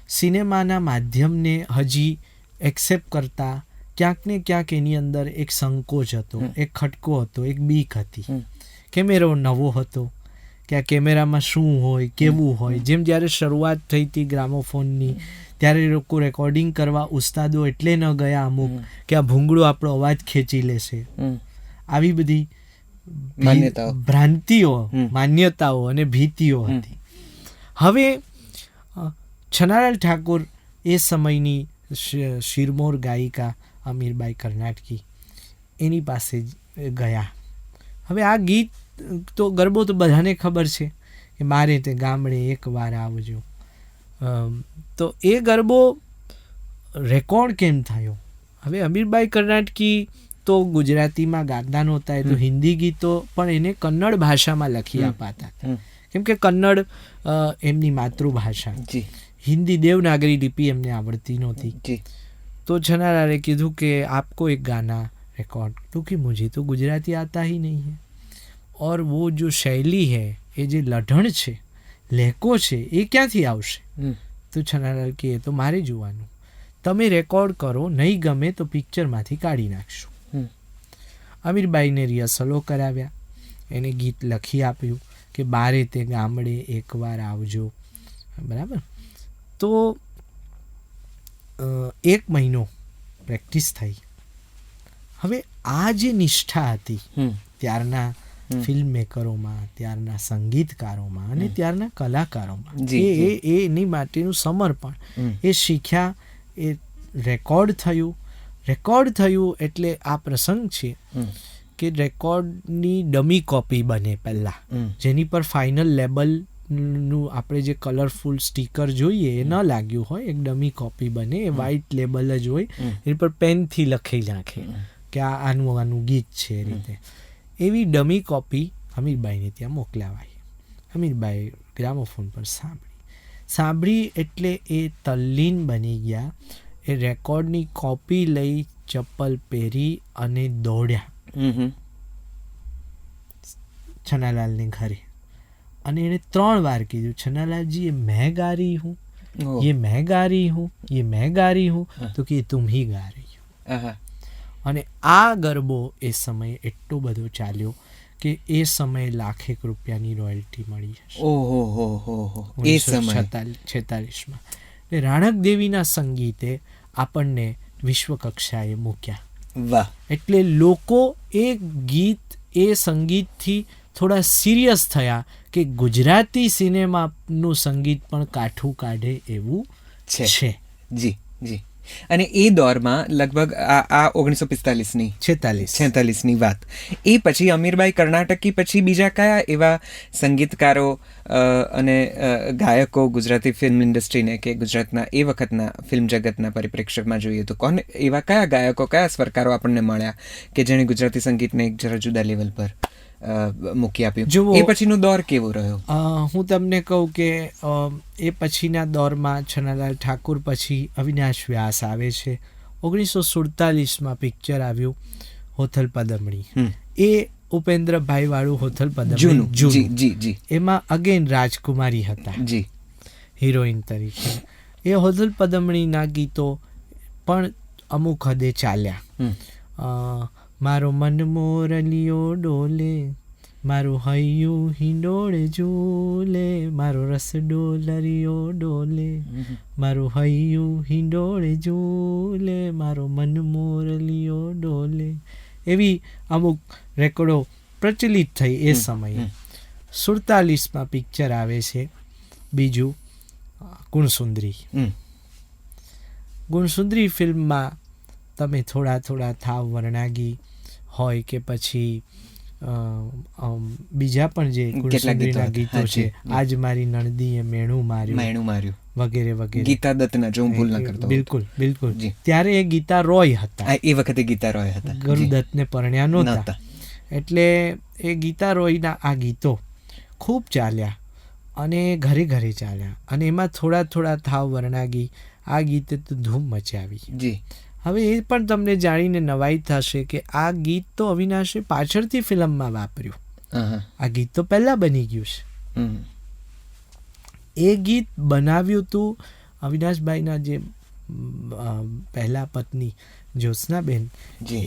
સિનેમાના માધ્યમને હજી એક્સેપ્ટ કરતા ક્યાંક ને ક્યાંક એની અંદર એક સંકોચ હતો, એક ખટકો હતો, એક બીક હતી. કેમેરો નવો હતો કે આ કેમેરામાં શું હોય, કેવું હોય. જેમ જ્યારે શરૂઆત થઈ હતી ગ્રામોફોનની ત્યારે લોકો રેકોર્ડિંગ કરવા ઉસ્તાદો એટલે ન ગયા અમુક કે આ ભૂંગળું આપણો અવાજ ખેંચી લેશે. આવી બધી ભ્રાંતિઓ, માન્યતાઓ અને ભીતિઓ હતી. હવે છનાલાલ ઠાકોર એ સમયની શિરમોર ગાયિકા અમીરબાઈ કર્ણાટકી એની પાસે ગયા. હવે આ ગીત તો ગરબો તો બધાને ખબર છે કે મારે તે ગામડે એકવાર આવજો. તો એ ગરબો રેકોર્ડ કેમ થયો? હવે અમીરબાઈ કર્ણાટકી તો ગુજરાતીમાં ગાતા નહોતા, એ તો હિન્દી ગીતો પણ એને કન્નડ ભાષામાં લખી અપાતા હતા, કેમ કે કન્નડ એમની માતૃભાષા, હિન્દી દેવનાગરી લિપિ એમને આવડતી નહોતી. તો છનાલાલે કીધું કે આપકો એક ગાના रिकॉर्ड, क्योंकि मुझे तो गुजराती आता ही नहीं है और वो जो शैली है, ये जो लढ़ण છે, લહેકો છે, એ ક્યાંથી આવશે? તો છનાલાલ કે એ તો મારે જોવાનું, તમે રેકોર્ડ કરો, નહીં ગમે તો પિક્ચરમાંથી કાઢી નાખશું. અમીરબાઈને રિહર્સલો કરાવ્યા, એને ગીત લખી આપ્યું કે બારે તે ગામડે એકવાર આવજો. બરાબર. તો 1 મહિનો પ્રેક્ટિસ થઈ. હવે આ જે નિષ્ઠા હતી ત્યારના ફિલ્મ મેકરોમાં, ત્યારના સંગીતકારોમાં અને ત્યારના કલાકારોમાં, એની માટેનું સમર્પણ એ શીખ્યા. એ રેકોર્ડ થયું એટલે આ પ્રસંગ છે કે રેકોર્ડની ડમી કોપી બને પહેલાં, જેની પર ફાઇનલ લેબલનું આપણે જે કલરફુલ સ્ટીકર જોઈએ એ ન લાગ્યું હોય, એક ડમી કોપી બને. એ વ્હાઇટ લેબલ જ હોય, એની પર પેનથી લખી નાખે કે આ આનું ગીત છે. એ રીતે એવી ડમી કોપી અમીરબાઈને ત્યાં મોકલાવાય. અમીરબાઈ ગ્રામોફોન પર સાંભળી એટલે એ તલ્લીન બની ગયા. એ રેકોર્ડની કોપી લઈ ચપ્પલ પહેરી અને દોડ્યા છનાલાલને ઘરે. અને એણે 3 વાર કીધું, છનાલાલજી ये मैं गा रही हूँ, ये मैं गा रही हूँ, ये मैं गा रही हूँ, તો કે तुम ही गा रही हो. અને આ ગરબો એ સમયે એટલો બધો ચાલ્યો કે એ સમયે લાખેક રૂપિયાની રોયલ્ટી મળી હશે. ઓહો, એ સમય 1946માં. રાણક દેવીના સંગીતે આપણને વિશ્વ કક્ષાએ મૂક્યા. વાહ. એટલે લોકો એ ગીત, એ સંગીતથી થોડા સિરિયસ થયા કે ગુજરાતી સિનેમાનું સંગીત પણ કાઠું કાઢે એવું છે. જી. અને એ દોરમાં લગભગ આ 1946ની વાત. એ પછી અમીરબાઈ કર્ણાટકી પછી બીજા કયા એવા સંગીતકારો અને ગાયકો ગુજરાતી ફિલ્મ ઇન્ડસ્ટ્રીને કે ગુજરાતના એ વખતના ફિલ્મ જગતના પરિપ્રેક્ષ્યમાં જોઈએ તો કોને એવા કયા ગાયકો, કયા સ્વરકારો આપણને મળ્યા કે જેણે ગુજરાતી સંગીતને એક જરા જુદા લેવલ પર મૂકી આપ્યું? એ પછીનો દોર કેવો રહ્યો? હું તમને કહું કે એ પછીના દોરમાં છનાલાલ ઠાકુર પછી અવિનાશ વ્યાસ આવે છે. 1947માં પિક્ચર આવ્યું હોથલ પદમણી. એ ઉપેન્દ્રભાઈ વાળું હોથલ પદમણી જૂનું. એમાં અગેન રાજકુમારી હતા હિરોઈન તરીકે. એ હોથલ પદમણીના ગીતો પણ અમુક હદે ચાલ્યા. મારો મન મોરલિયો ડોલે, મારું હૈયું હિંડોળે ઝૂલે, મારો રસ ડોલરિયો ડોલે, મારું હૈયું હિંડોળે ઝૂલે, મારો મન મોરલિયો ડોલે. એવી અમુક રેકોર્ડો પ્રચલિત થઈ એ સમયે. 47માં પિક્ચર આવે છે બીજું ગુણસુંદરી. ગુણસુંદરી ફિલ્મમાં તમે થોડા થાવ વર્ણાગી હોય કે પછી બીજા પણ જે ગુણસુંદરીના ગીતો છે, આજ મારી નણદીએ મેણું માર્યું વગેરે વગેરે, ગીતા દત્તના, જો હું ભૂલ ન કરતો. બિલકુલ. ત્યારે એ ગીતા રોય હતા. એ વખતે ગીતા રોય હતા, ગુરુદત્તને પરણ્યા નહોતા. એટલે એ ગીતા રોયના આ ગીતો ખૂબ ચાલ્યા અને ઘરે ઘરે ચાલ્યા. અને એમાં થોડા થાવ વર્ણાગી આ ગીતે તો ધૂમ મચાવી. હવે એ પણ તમને જાણીને નવાઈ થશે કે આ ગીત તો અવિનાશે પાછળથી ફિલ્મમાં વાપર્યું. આ ગીત તો પહેલાં બની ગયું છે. એ ગીત બનાવ્યું હતું અવિનાશભાઈના જે પહેલા પત્ની જ્યોત્સનાબેન,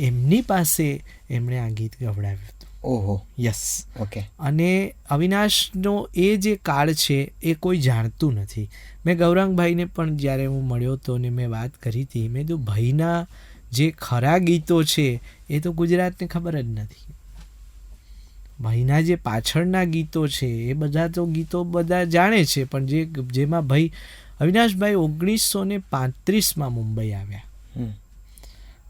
એમની પાસે એમણે આ ગીત ગવડાવ્યું હતું. ઓહો, યસ. ઓકે. અને અવિનાશનો એ જે કાળ છે એ કોઈ જાણતું નથી. મેં ગૌરાંગભાઈને પણ જ્યારે હું મળ્યો હતો ને મેં વાત કરી હતી, મેં કીધું ભાઈના જે ખરા ગીતો છે એ તો ગુજરાતને ખબર જ નથી. ભાઈના જે પાછળના ગીતો છે એ બધા તો ગીતો બધા જાણે છે, પણ જેમાં ભાઈ અવિનાશભાઈ 1935માં મુંબઈ આવ્યા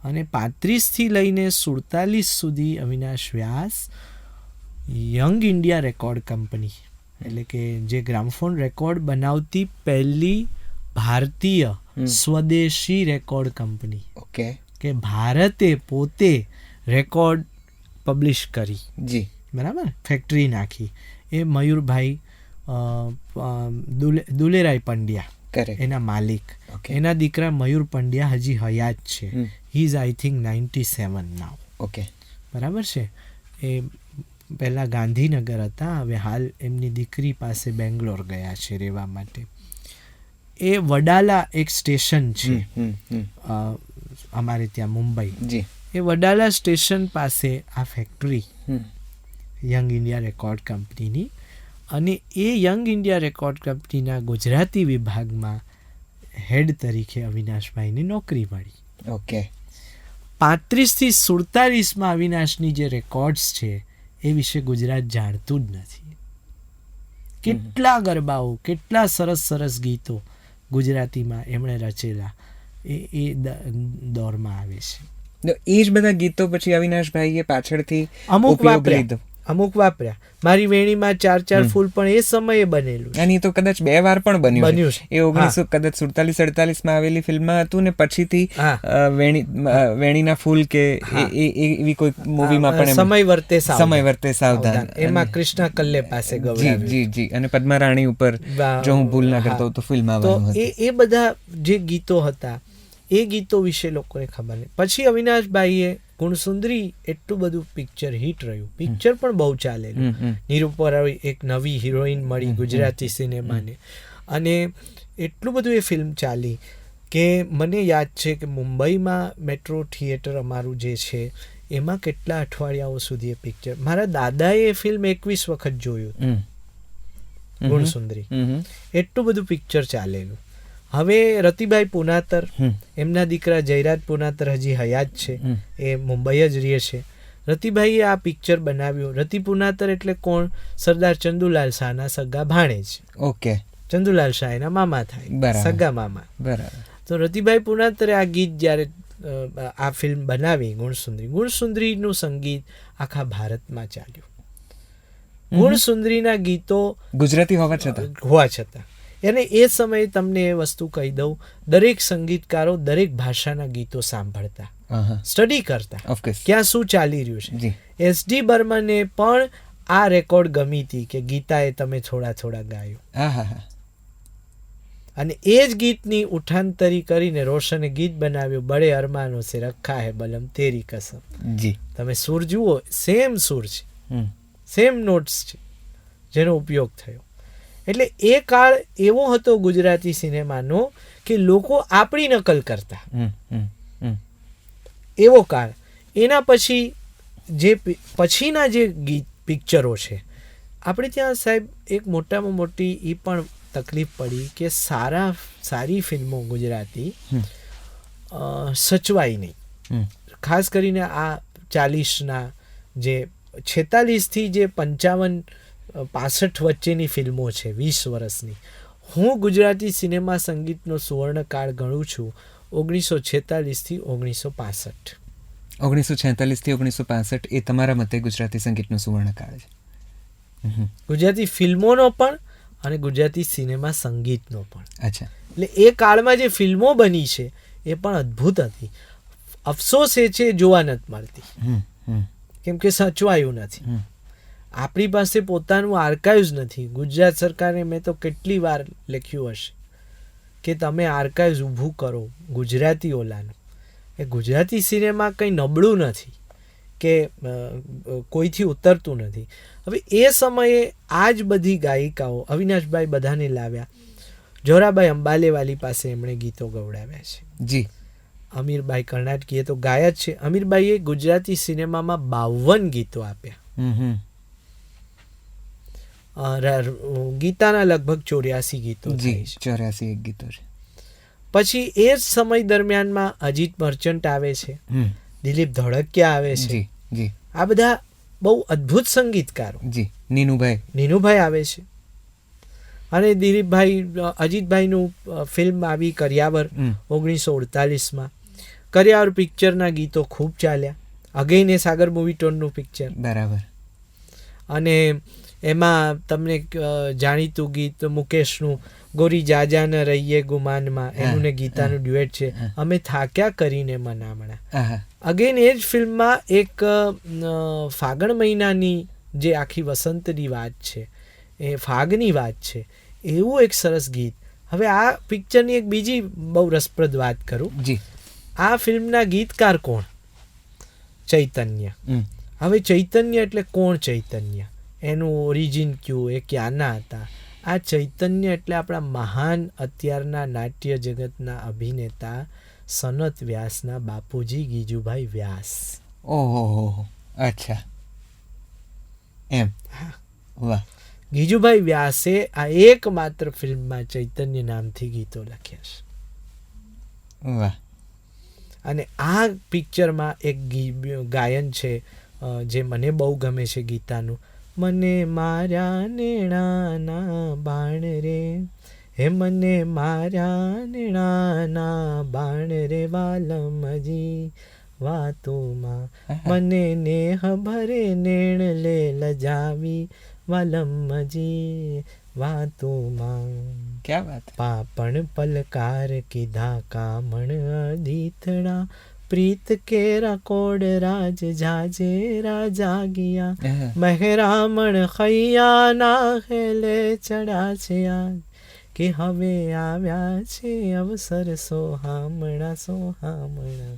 અને 35થી લઈને 47 સુધી અવિનાશ વ્યાસ યંગ ઇન્ડિયા રેકોર્ડ કંપની, એટલે કે જે ગ્રામફોન રેકોર્ડ બનાવતી પહેલી ભારતીય સ્વદેશી રેકોર્ડ કંપની, ઓકે, કે ભારતે પોતે રેકોર્ડ પબ્લિશ કરી. જી, બરાબર, ફેક્ટરી નાખી. એ મયુરભાઈ દુલેરાય પંડ્યા એના માલિક. એના દીકરા મયુર પંડ્યા હજી હયાત છે. He is I think 97 now. Okay, બરાબર છે. એ પહેલાં ગાંધીનગર હતા, હવે હાલ એમની દીકરી પાસે બેંગ્લોર ગયા છે રહેવા માટે. એ વડાલા એક સ્ટેશન છે અમારે ત્યાં મુંબઈ. એ વડાલા સ્ટેશન પાસે આ ફેક્ટરી યંગ ઇન્ડિયા રેકોર્ડ કંપનીની, અને એ યંગ ઇન્ડિયા રેકોર્ડ કંપનીના ગુજરાતી વિભાગમાં હેડ તરીકે અવિનાશભાઈને નોકરી મળી. ઓકે. 35 થી 47માં અવિનાશની જે રેકોર્ડ્સ છે એ વિશે ગુજરાત જાણતું જ નથી. કેટલા ગરબાઓ, કેટલા સરસ સરસ ગીતો ગુજરાતીમાં એમણે રચેલા એ દોરમાં આવે છે. એ જ બધા ગીતો પછી અવિનાશભાઈએ પાછળથી અમુક વાપર્યા. મારી વેણીમાં 4 ફૂલ પણ એ સમયે બનેલું, અને એ તો કદાચ 2 વાર પણ બન્યું છે. એ 1947-48માં આવેલી ફિલ્મમાં હતું ને પછીથી વેણીના ફૂલ કે એવી કોઈ મૂવીમાં પણ સમય વર્તે સાવધાન, એમાં કૃષ્ણા કલ્લે પાસે ગવડાવ્યું. જી જી. અને પદ્મા રાણી ઉપર જો હું ભૂલ ના કરતો તો ફિલ્મ આવવાનું હતું. એ બધા જે ગીતો હતા એ ગીતો વિશે લોકોને ખબર નહીં. પછી અવિનાશભાઈએ ગુણસુંદરી એટલું બધું પિક્ચર હિટ રહ્યું, પિક્ચર પણ બહુ ચાલેલું. નિરૂપર એક નવી હિરોઈન મળી ગુજરાતી સિનેમાને, અને એટલું બધું એ ફિલ્મ ચાલી કે મને યાદ છે કે મુંબઈમાં મેટ્રો થિયેટર અમારું જે છે એમાં કેટલા અઠવાડિયાઓ સુધી એ પિક્ચર, મારા દાદાએ એ ફિલ્મ 21 વખત જોયું ગુણસુંદરી. એટલું બધું પિક્ચર ચાલેલું. હવે રતિભાઈ પુનાતર, એમના દીકરા જયરાજ પુનાતર હજી હયાત છે, એ મુંબઈ જ રહે છે. રતિભાઈએ આ પિક્ચર બનાવ્યું. રતિ પુનાતર એટલે કોણ? સરદાર ચંદુલાલ શાહના સગા ભાણેજ. ઓકે. ચંદુલાલ શાહ એના મામા થાય, સગા મામા. બરાબર. તો રતિભાઈ પુનાતરે આ ગીત જ્યારે આ ફિલ્મ બનાવી ગુણસુંદરીનું સંગીત આખા ભારતમાં ચાલ્યું. ગુણસુંદરીના ગીતો ગુજરાતી હોવા છતાં અને એ સમયે તમને એ વસ્તુ કહી દઉં, દરેક સંગીતકારો દરેક ભાષાના ગીતો સાંભળતા, સ્ટડી કરતા, ક્યાં શું ચાલી રહ્યું છે. એસ.ડી. બર્મને પણ આ રેકોર્ડ ગમી હતી કે ગીતાએ તમે થોડા થોડા ગાયું, અને એ જ ગીતની ઉઠાંતરી કરીને રોશને ગીત બનાવ્યું, બડે અરમાનો સે રખા હે બલમ તેરી કસમ. તમે સૂર જુઓ, સેમ સૂર છે, સેમ નોટ્સ છે જેનો ઉપયોગ થયો. એટલે એ કાળ એવો હતો ગુજરાતી સિનેમાનો કે લોકો આપણી નકલ કરતા, એવો કાળ. એના પછી જે પછીના જે ગીત પિક્ચરો છે, આપણે ત્યાં સાહેબ એક મોટામાં મોટી એ પણ તકલીફ પડી કે સારી ફિલ્મો ગુજરાતી સચવાઈ નહીં. ખાસ કરીને આ 40ના જે 46થી જે 55-65 વચ્ચેની ફિલ્મો છે 20 વર્ષની, હું ગુજરાતી સિનેમા સંગીતનો સુવર્ણકાળ ગણું છું 1946થી 1965. 1946થી 1965 એ તમારા મતે ગુજરાતી સંગીતનો સુવર્ણકાળ છે? ગુજરાતી ફિલ્મોનો પણ અને ગુજરાતી સિનેમા સંગીતનો પણ. અચ્છા. એટલે એ કાળમાં જે ફિલ્મો બની છે એ પણ અદ્ભુત હતી. અફસોસ એ છે જોવા નથી મળતી, કેમ કે સચવાયું નથી. આપણી પાસે પોતાનું આર્કાઇવ્સ નથી. ગુજરાત સરકારે મેં તો કેટલી વાર લખ્યું હશે કે તમે આર્કાઇવ્સ ઊભું કરો ગુજરાતી ઓલાનું. એ ગુજરાતી સિનેમા કંઈ નબળું નથી કે કોઈથી ઉતરતું નથી. હવે એ સમયે આ જ બધી ગાયિકાઓ અવિનાશભાઈ બધાને લાવ્યા. જોરાબાઈ અંબાલેવાલી પાસે એમણે ગીતો ગવડાવ્યા છે. જી. અમીરબાઈ કર્ણાટકીએ તો ગાયા જ છે. અમીરબાઈએ ગુજરાતી સિનેમામાં 52 ગીતો આપ્યા. ગીતાના લગભગ 84 ગીતો જી, 84 ગીતો છે. પછી એ જ સમય દરમિયાનમાં અજીત મર્ચન્ટ આવે છે, દિલીપ ધોળકિયા આવે છે. જી જી. આ બધા બહુ અદ્ભુત સંગીતકારો. જી. નીનુભાઈ આવે છે. અને દિલીપભાઈ અજીતભાઈનું ફિલ્મ આવી કરિયાવર 1948માં. કરિયાવર પિક્ચરના ગીતો ખૂબ ચાલ્યા. અગેન એ સાગર મૂવી ટોનનું પિક્ચર. બરાબર. અને એમાં તમને જાણીતું ગીત મુકેશનું ગોરી જાજા ન રહીએ ગુમાનમાં, એનું ને ગીતાનું ડ્યુએટ છે, અમે થાક્યા કરીને મનામણા. અગેન એ જ ફિલ્મમાં એક ફાગણ મહિનાની જે આખી વસંતની વાત છે, એ ફાગની વાત છે, એવું એક સરસ ગીત. હવે આ પિક્ચરની એક બીજી બહુ રસપ્રદ વાત કરું. જી. આ ફિલ્મના ગીતકાર કોણ? ચૈતન્ય. હવે ચૈતન્ય એટલે કોણ ચૈતન્ય? એનું ઓરિજિન ક્યું? એ ક્યાંના હતા? આ ચૈતન્ય એટલે આપણા મહાન અત્યારના નાટ્ય જગતના અભિનેતા સનત વ્યાસના બાપુજી ગીજુભાઈ વ્યાસ. ઓહો, અચ્છા, એમ. વાહ. ગીજુભાઈ વ્યાસે આ એકમાત્ર ફિલ્મમાં ચૈતન્ય નામથી ગીતો લખ્યા છે. વાહ. અને આ પિક્ચરમાં એક ગાયન છે જે મને બહુ ગમે છે ગીતાનું. મને માર્યા નેણાના બાણ રે, હે મને માર્યા નેણાના બાણ રે વાલમજી વાતોમાં, મને નેહ ભરે નેણ લે લજાવી વાલમજી વાતોમાં. ક્યા વાત. પાપણ પલકાર કીધા કામણ અધીથડા, પ્રીત કેરા કોડ રાજ જાજે રાજા ગયા, મહેરામણ ખૈયા ના હેલે ચડા છે આજ, કે હવે આવ્યા છે અવસર સોહામણા સોહામણા.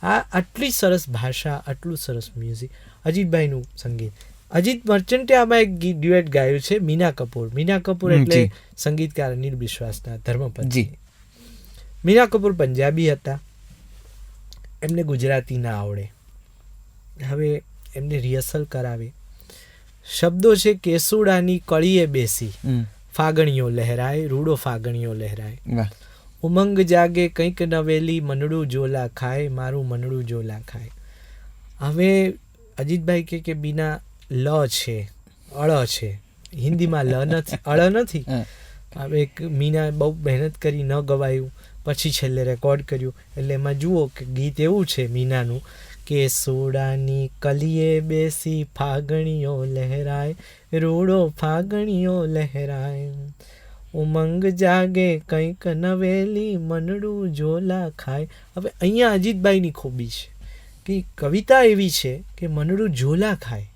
આ આટલી સરસ ભાષા, આટલું સરસ મ્યુઝિક. અજીતભાઈનું સંગીત. અજીત મર્ચન્ટે આમાં એક ડ્યુએટ ગાયું છે મીના કપૂર. મીના કપૂર એટલે સંગીતકાર અનિલ બિશ્વાસના ધર્મપત્ની. મીના કપૂર પંજાબી હતા, એમને ગુજરાતી ના આવડે. હવે એમને રિહર્સલ કરાવે. શબ્દો છે કેસુડાની કળીએ બેસી, ફાગણીઓ લહેરાય, રૂડો ફાગણીઓ લહેરાય, ઉમંગ જાગે કંઈક નવેલી, મનડું જોલા ખાય, મારું મનડું જોલા ખાય. હવે અજીતભાઈ કે બીના લ છે, અળ છે, હિન્દીમાં લ નથી, અળ નથી. હવે મીના બહુ મહેનત કરી, ન ગવાયું, પછી છેલ્લે રેકોર્ડ કર્યું. એટલે એમાં જુઓ કે ગીત એવું છે મીનાનું કે સોડાની કલીએ બેસી, ફાગણીઓ લહેરાય, રૂડો ફાગણીઓ લહેરાય, ઉમંગ જાગે કંઈક નવેલી, મનડું જોલા ખાય. હવે અહીંયા અજીતભાઈની ખૂબી છે કે કવિતા એવી છે કે મનડું જોલા ખાય,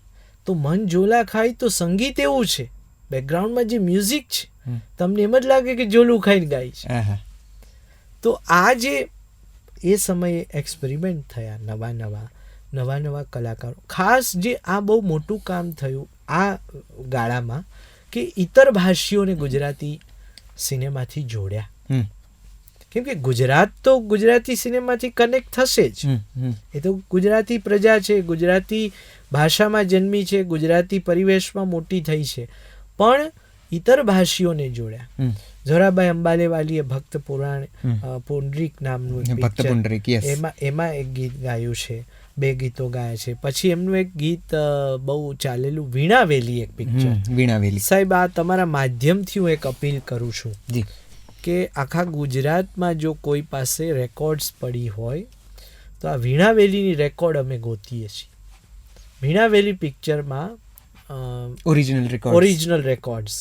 તો મન જોલા ખાય તો સંગીત એવું છે, બેકગ્રાઉન્ડમાં જે મ્યુઝિક છે તમને એમ જ લાગે કે જોલું ખાઈને ગાય છે. તો આ જે એ સમયે એક્સપેરિમેન્ટ થયા, નવા નવા કલાકારો. ખાસ જે આ બહુ મોટું કામ થયું આ ગાળામાં કે ઇતર ભાષીઓને ગુજરાતી સિનેમાથી જોડ્યા. કેમ કે ગુજરાત તો ગુજરાતી સિનેમાથી કનેક્ટ થશે જ. એ તો ગુજરાતી પ્રજા છે, ગુજરાતી ભાષામાં જન્મી છે, ગુજરાતી પરિવેશમાં મોટી થઈ છે, પણ ઇતર ભાષીઓને જોડ્યા. જોરાબાઈ અંબાલેવાલીએ ભક્ત પુરાણ પુંડરીક નામનું એમાં એક ગીત ગાયું છે, 2 ગીતો ગાયા છે. પછી એમનું એક ગીત બહુ ચાલેલું વીણાવેલી, એક પિક્ચર વીણાવેલી. સાહેબ, આ તમારા માધ્યમથી હું એક અપીલ કરું છું કે આખા ગુજરાતમાં જો કોઈ પાસે રેકોર્ડ્સ પડી હોય તો આ વીણાવેલીની રેકોર્ડ અમે ગોતીએ છીએ. વીણાવેલી પિક્ચરમાં ઓરિજિનલ રેકોર્ડ્સ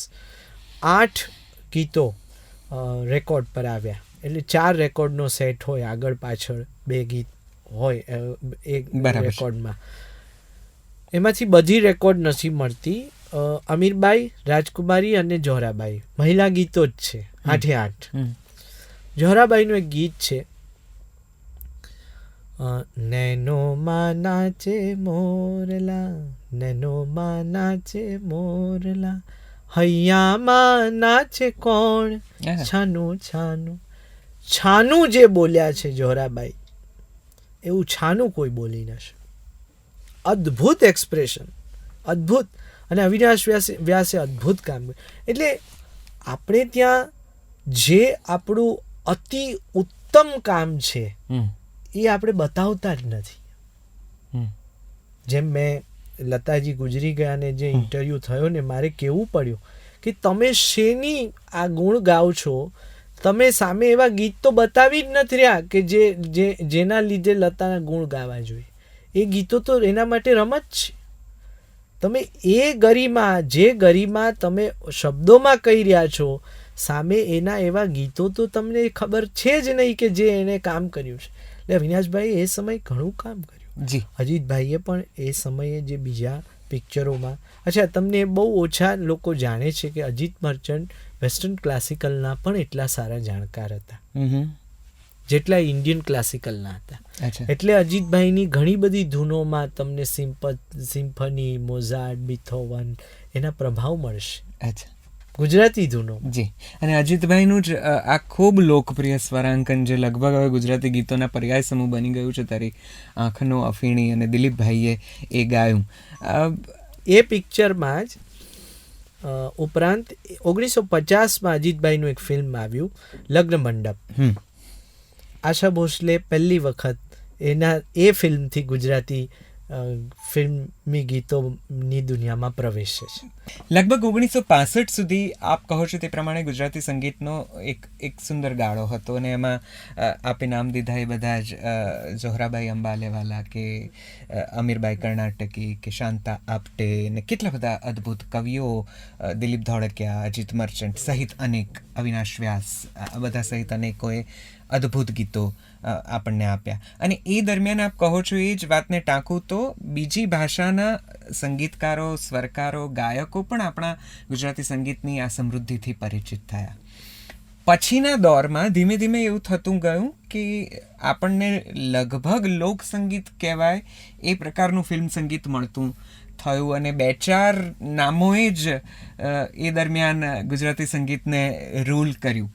8 ગીતો રેકોર્ડ પર આવ્યા. એટલે 4 રેકોર્ડનો સેટ હોય, આગળ પાછળ 2 ગીત હોય એક રેકોર્ડમાં. એમાંથી બધી રેકોર્ડ નથી મળતી. અમીરબાઈ, રાજકુમારી અને જોહરાબાઈ મહિલા ગીતો જ છે, 8 જોહરાબાઈનું એક ગીત છે નૈનોમાં નાચે મોરલા, નૈનોમાં નાચે મોરલા, હૈયામાં નાચે કોણ, છાનું છાનું. છાનું જે બોલ્યા છે જોરાબાઈ, એવું છાનું કોઈ બોલી ન શકે. અદ્ભુત એક્સપ્રેશન, અદ્ભુત. અને અવિનાશ વ્યાસે અદ્ભુત કામ કર્યું. એટલે આપણે ત્યાં જે આપણું અતિ ઉત્તમ કામ છે એ આપણે બતાવતા જ નથી. જેમ મેં લતાજી ગુજરી ગયાને જે ઇન્ટરવ્યૂ થયો ને, મારે કહેવું પડ્યું કે તમે શેની આ ગુણ ગાઓ છો, તમે સામે એવા ગીત તો બતાવી જ નથી રહ્યા કે જેના લીધે લતાના ગુણ ગાવા જોઈએ. એ ગીતો તો એના માટે રમત છે. તમે એ ગરિમા તમે શબ્દોમાં કહી રહ્યા છો, સામે એના એવા ગીતો તો તમને ખબર છે જ નહીં કે જે એને કામ કર્યું છે. એટલે અવિનાશભાઈ એ સમયે ઘણું કામ કર્યું. જી. અજીતભાઈએ પણ એ સમયે જે બીજા પિક્ચરોમાં, અચ્છા તમને બહુ ઓછા લોકો જાણે છે કે અજીત મર્ચન્ટ વેસ્ટર્ન ક્લાસિકલના પણ એટલા સારા જાણકાર હતા જેટલા ઇન્ડિયન ક્લાસિકલના હતા. એટલે અજીતભાઈની ઘણી બધી ધૂનોમાં તમને સિમ્ફની, મોઝાર્ટ, બીથોવન એના પ્રભાવ મળશે. અચ્છા. ગુજરાતી ધૂનો. જી. અને અજીતભાઈનું જ આ ખૂબ લોકપ્રિય સ્વરાંકન જે લગભગ હવે ગુજરાતી ગીતોના પર્યાય સમૂહ બની ગયું છે, તારી આંખનો અફીણી, અને દિલીપભાઈએ એ ગાયું. એ પિક્ચરમાં જ ઉપરાંત 1950માં અજીતભાઈનું એક ફિલ્મ આવ્યું, લગ્ન મંડપ. આશા ભોસલે પહેલી વખત એ ફિલ્મથી ગુજરાતી ફિલ્મી ગીતોની દુનિયામાં પ્રવેશે છે. લગભગ 1965 સુધી આપ કહો છો તે પ્રમાણે ગુજરાતી સંગીતનો એક સુંદર ગાળો હતો, અને એમાં આપે નામ દીધા એ બધા જ ઝોહરાબાઈ અંબાલેવાલા કે અમીરબાઈ કર્ણાટકી કે શાંતા આપટે ને કેટલા બધા અદ્ભુત કવિઓ, દિલીપ ધોળકિયા, અજીત મર્ચન્ટ સહિત અનેક, અવિનાશ વ્યાસ, આ બધા સહિત અનેકોએ અદ્ભુત ગીતો આપણને આપ્યા. અને એ દરમિયાન આપ કહો છો એ જ વાતને ટાંકું તો બીજી ભાષાના સંગીતકારો, સ્વરકારો, ગાયકો પણ આપણા ગુજરાતી સંગીતની આ સમૃદ્ધિથી પરિચિત થયા. પછીના દોરમાં ધીમે ધીમે એવું થતું ગયું કે આપણને લગભગ લોકસંગીત કહેવાય એ પ્રકારનું ફિલ્મ સંગીત મળતું થયું, અને 2-4 નામોએ જ એ દરમિયાન ગુજરાતી સંગીતને રૂલ કર્યું.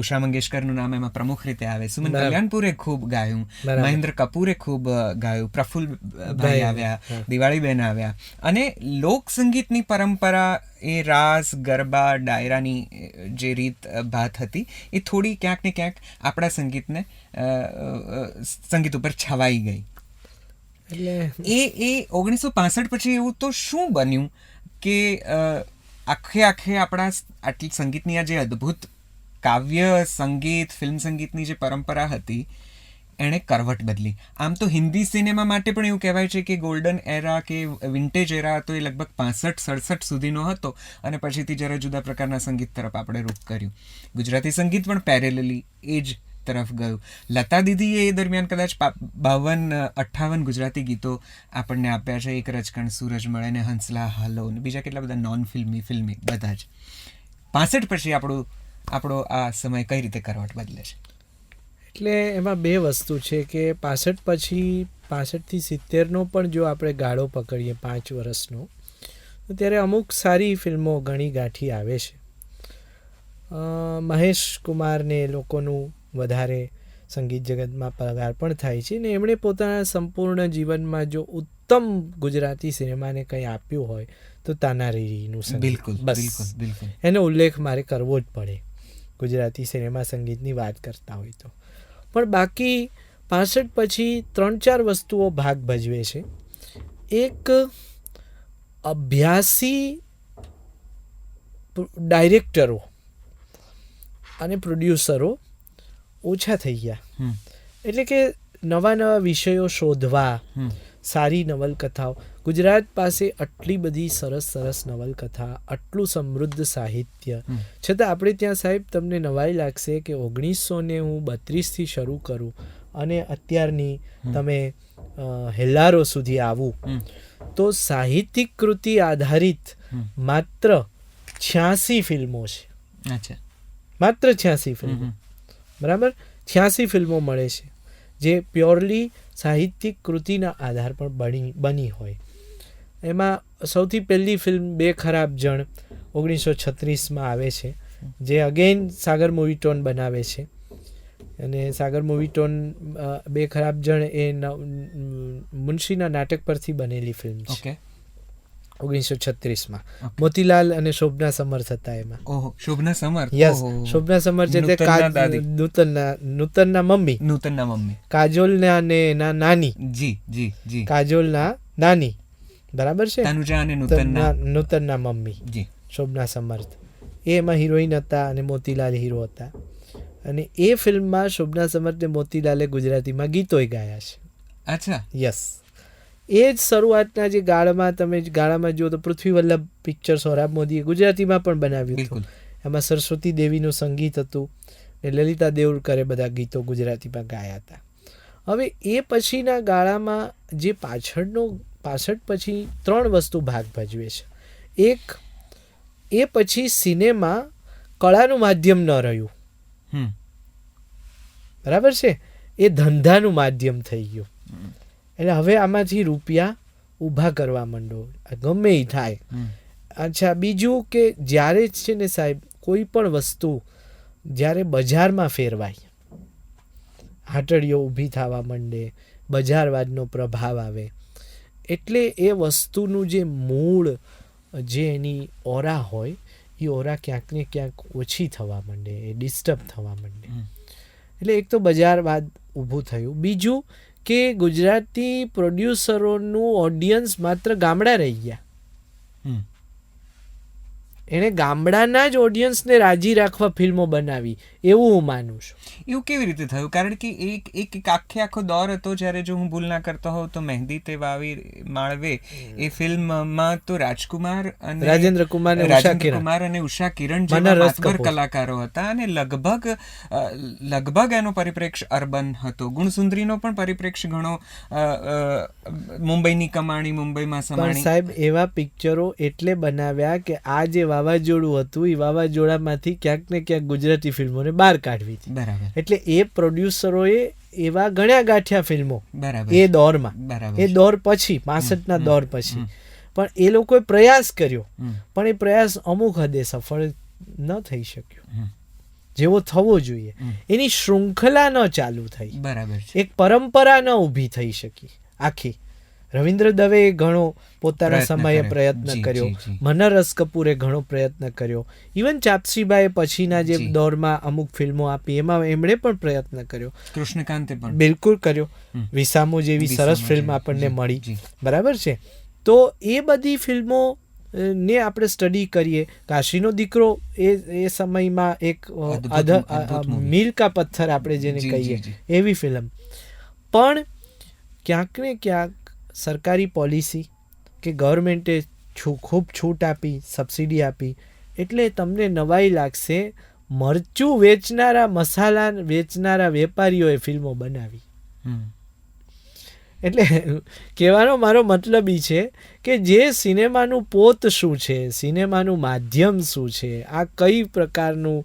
ઉષા મંગેશકરનું નામ એમાં પ્રમુખ રીતે આવે, સુમન કલ્યાણપુરે ખૂબ ગાયું, મહેન્દ્ર કપૂરે ખૂબ ગાયું, પ્રફુલ્લભાઈ આવ્યા, દિવાળીબેન આવ્યા, અને લોકસંગીતની પરંપરા એ રાસ, ગરબા, ડાયરાની જે રીત ભાત હતી એ થોડી ક્યાંક ને ક્યાંક આપણા સંગીત ઉપર છવાઈ ગઈ. એટલે એ 1965 પછી એવું તો શું બન્યું કે આખે આપણા આટલી સંગીતની આ જે અદ્ભુત કાવ્ય સંગીત, ફિલ્મ સંગીતની જે પરંપરા હતી એણે કરવટ બદલી. આમ તો હિન્દી સિનેમા માટે પણ એવું કહેવાય છે કે ગોલ્ડન એરા કે વિન્ટેજ એરા હતો એ લગભગ 65-67 સુધીનો હતો, અને પછીથી જરા જુદા પ્રકારના સંગીત તરફ આપણે રૂખ કર્યું. ગુજરાતી સંગીત પણ પેરેલલી એ જ તરફ ગયું. લતા દીદીએ એ દરમિયાન કદાચ 52-58 ગુજરાતી ગીતો આપણને આપ્યા છે. એક રચકણ સૂરજ મળે ને હંસલા હાલો ને બીજા કેટલા બધા નોન ફિલ્મી બધા જ. 65 પછી આપણો આ સમય કઈ રીતે કરવટ બદલે છે? એટલે એમાં બે વસ્તુ છે કે 65 પછી 65 થી 70નો પણ જો આપણે ગાળો પકડીએ 5 વર્ષનો, તો ત્યારે અમુક સારી ફિલ્મો ઘણી ગાંઠી આવે છે. મહેશ કુમારને લોકોનું વધારે સંગીત જગતમાં પગાર પણ થાય છે ને એમણે પોતાના સંપૂર્ણ જીવનમાં જો ઉત્તમ ગુજરાતી સિનેમાને કંઈ આપ્યું હોય તો તાનારીનું સંગીત. બિલકુલ એનો ઉલ્લેખ મારે કરવો જ પડે ગુજરાતી સિનેમા સંગીતની વાત કરતા હોય તો. પણ બાકી 65 પછી 3-4 વસ્તુઓ ભાગ ભજવે છે. એક, અભ્યાસી ડાયરેક્ટરો અને પ્રોડ્યુસરો ઓછા થઈ ગયા. એટલે કે નવા વિષયો શોધવા, સારી નવલકથાઓ. ગુજરાત પાસે આટલી બધી સરસ નવલકથા, આટલું સમૃદ્ધ સાહિત્ય, છતાં આપણે ત્યાં સાહેબ તમને નવાઈ લાગશે કે 1932થી શરૂ કરું અને અત્યારની તમે હેલ્લારો સુધી આવું તો સાહિત્યિક કૃતિ આધારિત માત્ર 86 ફિલ્મો છે. માત્ર 86 ફિલ્મો, બરાબર? 86 ફિલ્મો મળે છે, જે પ્યોરલી સાહિત્યિક કૃતિના આધાર પર બની હોય. એમાં સૌથી પહેલી ફિલ્મ બે ખરાબ જણ 1936માં આવે છે, જે અગેન સાગર મૂવીટોન બનાવે છે. અને સાગર મૂવીટોન બે ખરાબ જણ એ મુનશીના નાટક પરથી બનેલી ફિલ્મ છે 1936માં. મોતીલાલ અને શોભના સમર્થ હતા એમાં. શોભના સમર્થ, યસ, શોભના સમર્થ એટલે નૂતનના મમ્મી, કાજોલના અને એના નાની, કાજોલના નાની, બરાબર છે, નૂતનના મમ્મી શોભના સમર્થ, એ એમાં હિરોઈન હતા અને મોતીલાલ હીરો હતા. અને એ ફિલ્મમાં શોભના સમર્થ ને મોતીલાલે ગુજરાતીમાં ગીતોય ગાયા છે. અચ્છા, યસ. એ જ શરૂઆતના જે ગાળામાં જુઓ તો પૃથ્વી વલ્લભ પિક્ચર સોહરાબ મોદીએ ગુજરાતીમાં પણ બનાવ્યું હતું. એમાં સરસ્વતી દેવીનું સંગીત હતું ને લલિતા દેઉળકરે બધા ગીતો ગુજરાતીમાં ગાયા હતા. હવે એ પછીના ગાળામાં જે પાછળ પછી 3 વસ્તુ ભાગ ભજવે છે. એક, એ પછી સિનેમા કળાનું માધ્યમ ન રહ્યું, બરાબર છે, એ ધંધાનું માધ્યમ થઈ ગયું. એટલે હવે આમાંથી રૂપિયા ઊભા કરવા માંડો, ગમે એ થાય. અચ્છા, બીજું કે જ્યારે છે ને સાહેબ, કોઈ પણ વસ્તુ જ્યારે બજારમાં ફેરવાય, હાટડીઓ ઊભી થવા માંડે, બજારવાદનો પ્રભાવ આવે, એટલે એ વસ્તુનું જે મૂળ, જે એની ઓરા હોય, એ ઓરા ક્યાંક ને ક્યાંક ઓછી થવા માંડે, એ ડિસ્ટર્બ થવા માંડે. એટલે એક તો બજારવાદ ઊભું થયું. બીજું કે ગુજરાતી પ્રોડ્યુસરોનું ઓડિયન્સ માત્ર ગામડા રહી ગયા. એણે ગામડાના જ ઓડિયન્સને રાજી રાખવા ફિલ્મો બનાવી, એવું હું માનું છું. એવું કેવી રીતે થયું? કારણ કે એક આખો દોર હતો, જ્યારે જો હું ભૂલ ના કરતો હોઉં તો મહેંદી તે વાવી માળવે, એ ફિલ્મમાં તો રાજકુમાર અને રાજેન્દ્ર કુમાર અને ઉષા કિરણ જેવા માતબર કલાકારો હતા, અને લગભગ એનો પરિપ્રેક્ષ્ય અર્બન હતો. ગુણસુંદરીનો પણ પરિપ્રેક્ષ્ય ઘણો મુંબઈની કમાણી, મુંબઈમાં સમાણી. સાહેબ, એવા પિક્ચરો એટલે બનાવ્યા કે આ જે વાવાઝોડું હતું, એ વાવાઝોડામાંથી ક્યાંક ને ક્યાંક ગુજરાતી ફિલ્મોને બહાર કાઢવી હતી. બરાબર. એટલે એ પ્રોડ્યુસરોએ એવા ગણ્યા ગાંઠ્યા ફિલ્મો એ દોરમાં, એ દોર પછી 65ના દોર પછી, પણ એ લોકોએ પ્રયાસ કર્યો, પણ એ પ્રયાસ અમુક હદે સફળ ન થઈ શક્યો જેવો થવો જોઈએ. એની શૃંખલા ન ચાલુ થઈ, બરાબર, એક પરંપરા ન ઊભી થઈ શકી આખી. રવિન્દ્ર દવેએ ઘણો પોતાના સમયે પ્રયત્ન કર્યો, મનરસ કપૂરે ઘણો પ્રયત્ન કર્યો, ઇવન ચાપસીબાએ પછીના જે દોરમાં અમુક ફિલ્મો આપી એમાં એમણે પણ પ્રયત્ન કર્યો, કૃષ્ણકાંતે પણ બિલકુલ કર્યો. વિસામો જેવી સરસ ફિલ્મ આપણને મળી, બરાબર છે. તો એ બધી ફિલ્મો ને આપણે સ્ટડી કરીએ. કાશીનો દીકરો એ સમયમાં એક મીલ કા પથ્થર આપણે જેને કહીએ એવી ફિલ્મ. પણ ક્યાંક ને ક્યાંક સરકારી પોલિસી કે ગવર્મેન્ટે ખૂબ છૂટ આપી, સબસિડી આપી, એટલે તમને નવાઈ લાગશે, મરચું વેચનારા, મસાલા વેચનારા વેપારીઓએ ફિલ્મો બનાવી. એટલે કહેવાનો મારો મતલબ એ છે કે જે સિનેમાનું પોત શું છે, સિનેમાનું માધ્યમ શું છે, આ કઈ પ્રકારનું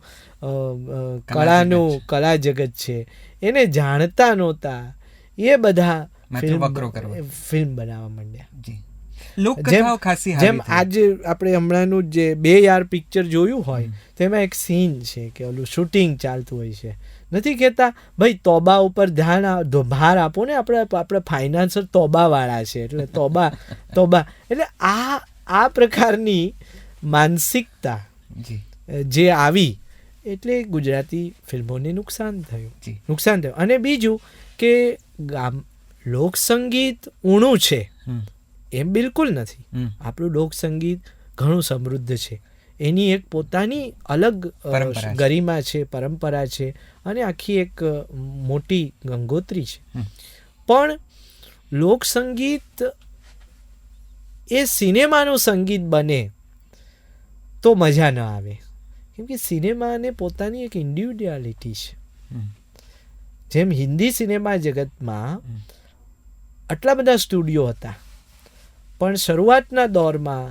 કળા જગત છે, એને જાણતા નહોતા એ બધા ફિલ્મ બનાવવા માંડ્યા. જેમ આજે આપણે હમણાંનું જે 2 યાર પિક્ચર જોયું હોય, તેમાં એક સીન છે કે ઓલું શૂટિંગ ચાલતું હોય છે, નથી કહેતા ભાઈ તોબા ઉપર ભાર આપો ને, આપણે ફાઇનાન્સર તોબાવાળા છે, એટલે તોબા. એટલે આ પ્રકારની માનસિકતા જે આવી, એટલે ગુજરાતી ફિલ્મોને નુકસાન થયું. અને બીજું કે લોકસંગીત ઊણું છે એમ બિલકુલ નથી. આપણું લોકસંગીત ઘણું સમૃદ્ધ છે, એની એક પોતાની અલગ ગરિમા છે, પરંપરા છે, અને આખી એક મોટી ગંગોત્રી છે. પણ લોકસંગીત એ સિનેમાનું સંગીત બને તો મજા ન આવે, કેમ કે સિનેમાને પોતાની એક ઇન્ડિવિડ્યુઆલિટી છે. જેમ હિન્દી સિનેમા જગતમાં આટલા બધા સ્ટુડિયો હતા, પણ શરૂઆતના દોરમાં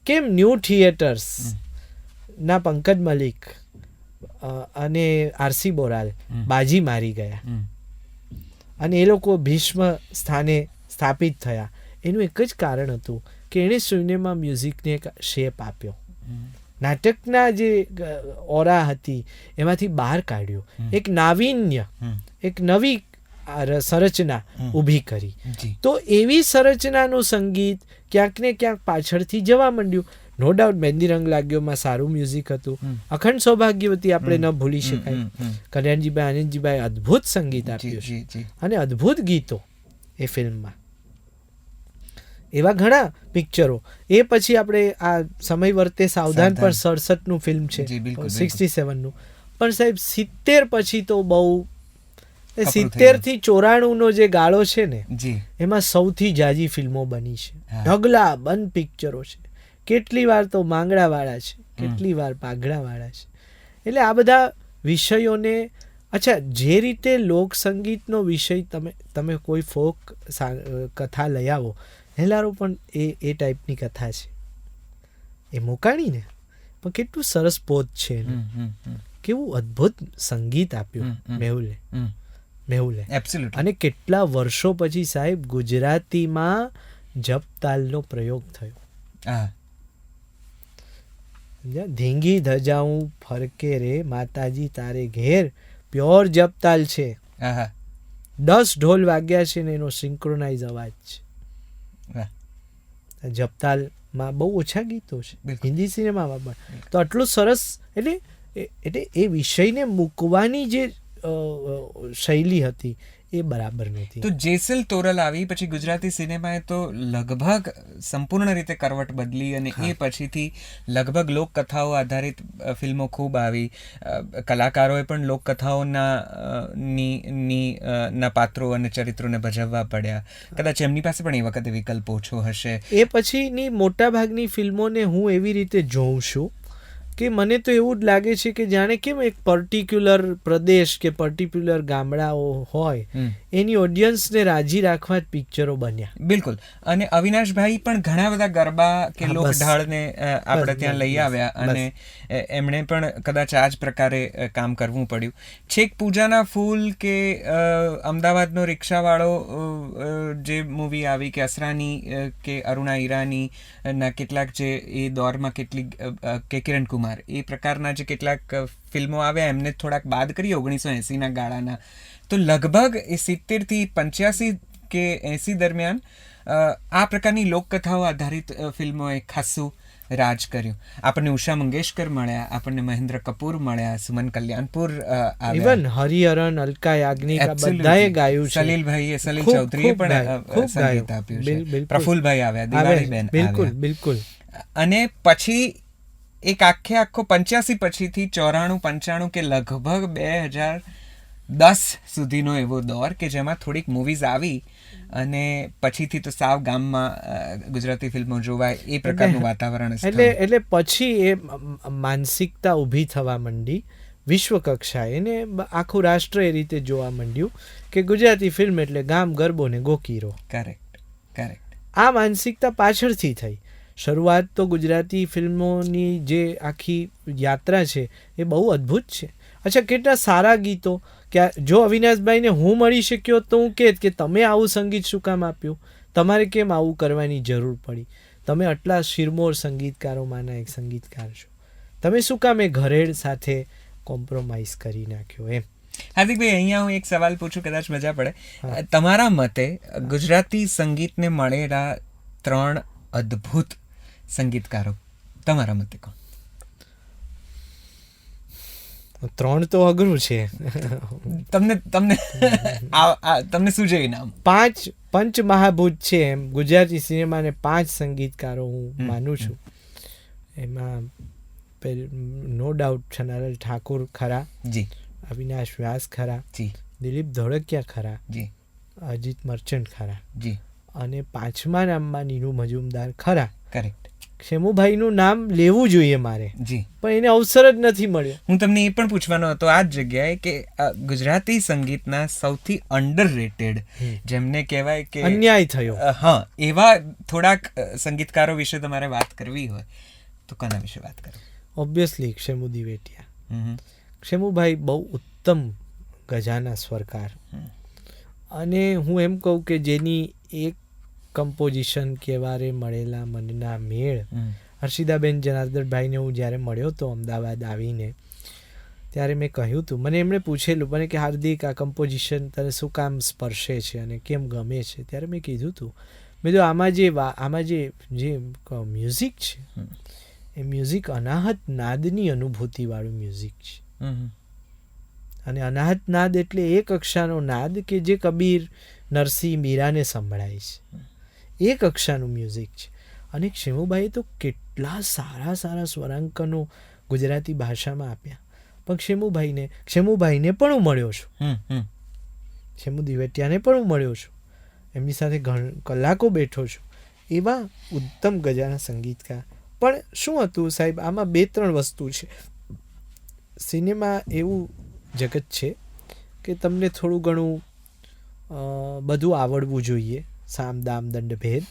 કેમ ન્યૂ થિયેટર્સ ના પંકજ મલિક અને આરસી બોરાલ બાજી મારી ગયા, અને એ લોકો ભીષ્મ સ્થાને સ્થાપિત થયા, એનું એક જ કારણ હતું કે એણે સિનેમા મ્યુઝિકને એક શેપ આપ્યો, નાટકના જે ઓરા હતી એમાંથી બહાર કાઢ્યો, એક નાવીન્ય, એક નવી સંરચના ઊભી કરી. તો એવી સંરચનાનું સંગીત ક્યાંક ને ક્યાંક પાછળથી જવા માંડ્યું. નો ડાઉટ મહેંદી રંગ લાગ્યોમાં સારું મ્યુઝિક હતું, અખંડ સૌભાગ્યવતી આપણે ન ભૂલી શકાય, કલ્યાણજીભાઈ આનંદજીભાઈ અદ્ભુત સંગીત આપ્યું છે અને અદ્ભુત ગીતો એ ફિલ્મમાં. એવા ઘણા પિક્ચરો. એ પછી આપણે આ સમય વર્તે સાવધાન પણ 67નું ફિલ્મ છે, 67નું પણ સાહેબ 70 પછી તો બહુ 70 થી 94નો જે ગાળો છે ને એમાં સૌથી જાજી ફિલ્મો બની છે, ઢગલા બંધ પિક્ચરો છે, કેટલી વાર તો માંગડાવાળા છે, કેટલી વાર પાઘડાવાળા છે. એટલે આ બધા વિષયોને, અચ્છા જે રીતે લોકસંગીતનો વિષય તમે કોઈ ફોક કથા લઈ આવો, હેલારો પણ એ ટાઈપની કથા છે, એ મૂકાણી ને પણ કેટલું સરસ પોત છે એનું, કેવું અદ્ભુત સંગીત આપ્યું મેહુલે. અને કેટલા વર્ષો પછી સાહેબ ગુજરાતીમાં જપતાલનો પ્રયોગ થયો. ધીંગી ધજાઉં ફરકે રે માતાજી તારે ઘેર, પ્યોર જપતાલ છે, 10 ઢોલ વાગ્યા છે ને એનો સિંક્રોનાઇઝ અવાજ છે. જપતાલમાં બહુ ઓછા ગીતો છે હિન્દી સિનેમામાં પણ, તો આટલું સરસ. એટલે એ વિષયને મૂકવાની જે શૈલી હતી એ બરાબર નથી. તો જેસલ તોરલ આવી પછી ગુજરાતી સિનેમાએ તો લગભગ સંપૂર્ણ રીતે કરવટ બદલી અને એ પછીથી લગભગ લોકકથાઓ આધારિત ફિલ્મો ખૂબ આવી. કલાકારોએ પણ લોકકથાઓના પાત્રો અને ચરિત્રોને ભજવવા પડ્યા. કદાચ એમની પાસે પણ એ વખતે વિકલ્પ ઓછો હશે. એ પછીની મોટાભાગની ફિલ્મોને હું એવી રીતે જોઉં છું કે મને તો એવું જ લાગે છે કે જાણે કેમ એક પર્ટિક્યુલર પ્રદેશ કે પર્ટિક્યુલર ગામડાઓ હોય એની ઓડિયન્સને રાજી રાખવા જ પિક્ચરો બન્યા. બિલકુલ. અને અવિનાશભાઈ પણ ઘણા બધા ગરબા કે લોકઢાળને આપણે ત્યાં લઈ આવ્યા અને એમણે પણ કદાચ આ જ પ્રકારે કામ કરવું પડ્યું. છેક પૂજાના ફૂલ કે અમદાવાદનો રિક્ષાવાળો જે મૂવી આવી કે અસરાની કે અરુણા ઈરાની ના કેટલાક જે એ દોરમાં કેટલીક કે કિરણ કુમાર, એ પ્રકારના જે કેટલાક ફિલ્મો આવ્યા એમને થોડાક બાદ કરી 1980ના ગાળાના. તો લગભગ એ 70 થી 85 કે 80 દરમિયાન આ પ્રકારની લોકકથાઓ આધારિત ફિલ્મોએ ખાસ્સું રાજ કર્યું. આપણને ઉષા મંગેશકર મળ્યા, આપણને મહેન્દ્ર કપૂર મળ્યા, સુમન કલ્યાણપુર, ઇવન હરિહરન, અલકા યાજ્ઞિક બધાએ ગાયું છે. સલીલ ચૌધરીએ પણ સંગીત આપ્યું છે. પ્રફુલભાઈ આવ્યા, દિવાળીબેન આવ્યા. બિલકુલ. અને પછી એક આખો 85 પછીથી 94-95 કે લગભગ 2010 સુધીનો એવો દોર કે જેમાં થોડીક મૂવીઝ આવી અને પછીથી તો સાવ ગામમાં ગુજરાતી ફિલ્મો જોવાય એ પ્રકારનું વાતાવરણ. એટલે પછી એ માનસિકતા ઊભી થવા માંડી વિશ્વ કક્ષાએ, એને આખું રાષ્ટ્ર એ રીતે જોવા માંડ્યું કે ગુજરાતી ફિલ્મ એટલે ગામ ગરબો ને ગોકીરો. કરેક્ટ. આ માનસિકતા પાછળથી થઈ. શરૂઆત તો ગુજરાતી ફિલ્મોની જે આખી યાત્રા છે એ બહુ અદ્ભુત છે. અચ્છા, કેટલા સારા ગીતો. કે જો અવિનાશભાઈને હું મળી શક્યો તો હું કહેત કે તમે આવું સંગીત શું કામ આપ્યું, તમારે કેમ આવું કરવાની જરૂર પડી, તમે આટલા શિરમોર સંગીતકારોમાંના એક સંગીતકાર છો, તમે શું કામ એ ઘરેડ સાથે કોમ્પ્રોમાઇઝ કરી નાખ્યો એમ. હાર્દિકભાઈ, અહીંયા હું એક સવાલ પૂછું, કદાચ મજા પડે. તમારા મતે ગુજરાતી સંગીતને મળેલા 3 અદ્ભુત સંગીતકારો તમારા મતે કોણ? 3 તો અઘરું છે. તમને શું જેવી નામ? 5 પંચમહાભૂત છે એમ ગુજરાતી સિનેમાને 5 સંગીતકારો હું માનું છું. એમાં નો ડાઉટ છનાલાલ ઠાકોર ખરા, અવિનાશ વ્યાસ ખરા, દિલીપ ધોળકિયા ખરા, અજીત મર્ચન્ટ ખરા, અને 5મા નામમાં નીનુ મજુમદાર ખરા. કરેક્ટ. ક્ષેમુભાઈનું નામ લેવું જોઈએ મારે, પણ એને અવસર જ નથી મળ્યો. હું તમને એ પણ પૂછવાનો હતો આ જ જગ્યાએ કે ગુજરાતી સંગીતના સૌથી અંડરરેટેડ, જેમને કહેવાય કે અન્યાય થયો, એવા થોડાક સંગીતકારો વિશે તમારે વાત કરવી હોય તો કોના વિશે વાત કરવી? ઓબ્વિયસલી ક્ષેમુ દિવેટિયા. ક્ષેમુભાઈ બહુ ઉત્તમ ગજાના સ્વરકાર અને હું એમ કહું કે જેની એક કમ્પોઝિશન કહેવારે મળેલા મનના મેળ, હર્ષિદાબેન જનાર્દનભાઈને હું જ્યારે મળ્યો હતો અમદાવાદ આવીને, ત્યારે મેં કહ્યું હતું, મને એમણે પૂછેલું મને કે હાર્દિક આ કમ્પોઝિશન તને શું કામ સ્પર્શે છે અને કેમ ગમે છે? ત્યારે મેં કીધું હતું, મેં તો આમાં જે મ્યુઝિક છે એ મ્યુઝિક અનાહત નાદની અનુભૂતિવાળું મ્યુઝિક છે. અને અનાહત નાદ એટલે એ કક્ષાનો નાદ કે જે કબીર, નરસિંહ, મીરાને સંભળાય છે, એ કક્ષાનું મ્યુઝિક છે. અને ક્ષેમુભાઈએ તો કેટલા સારા સારા સ્વરાંકનો ગુજરાતી ભાષામાં આપ્યા. પણ ક્ષેમુભાઈને પણ હું મળ્યો છું, ક્ષેમુ દિવેટિયાને પણ હું મળ્યો છું, એમની સાથે કલાકો બેઠો છું. એવા ઉત્તમ ગજાના સંગીતકાર. પણ શું હતું સાહેબ, આમાં 2-3 વસ્તુ છે. સિનેમા એવું જગત છે કે તમને થોડું ઘણું બધું આવડવું જોઈએ, સામ દામ દંડ ભેદ,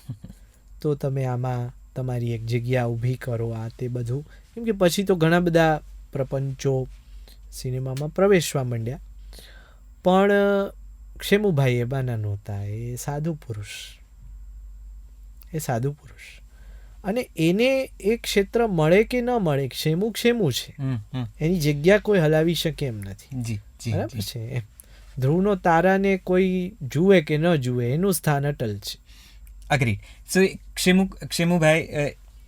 તો તમે આમાં તમારી એક જગ્યા ઊભી કરો, આ તે બધું. કેમ કે પછી તો ઘણા બધા પ્રપંચો સિનેમામાં પ્રવેશવા માંડ્યા. પણ ક્ષેમુભાઈ એવાના નહોતા. એ સાધુ પુરુષ. અને એને એ ક્ષેત્ર મળે કે ન મળે, ક્ષેમુ છે. એની જગ્યા કોઈ હલાવી શકે એમ નથી. બરાબર છે. ધ્રુવનો તારાને કોઈ જુએ કે ન જુએ, એનું સ્થાન અટલ છે. અગ્રીડ. સો ક્ષેમુભાઈ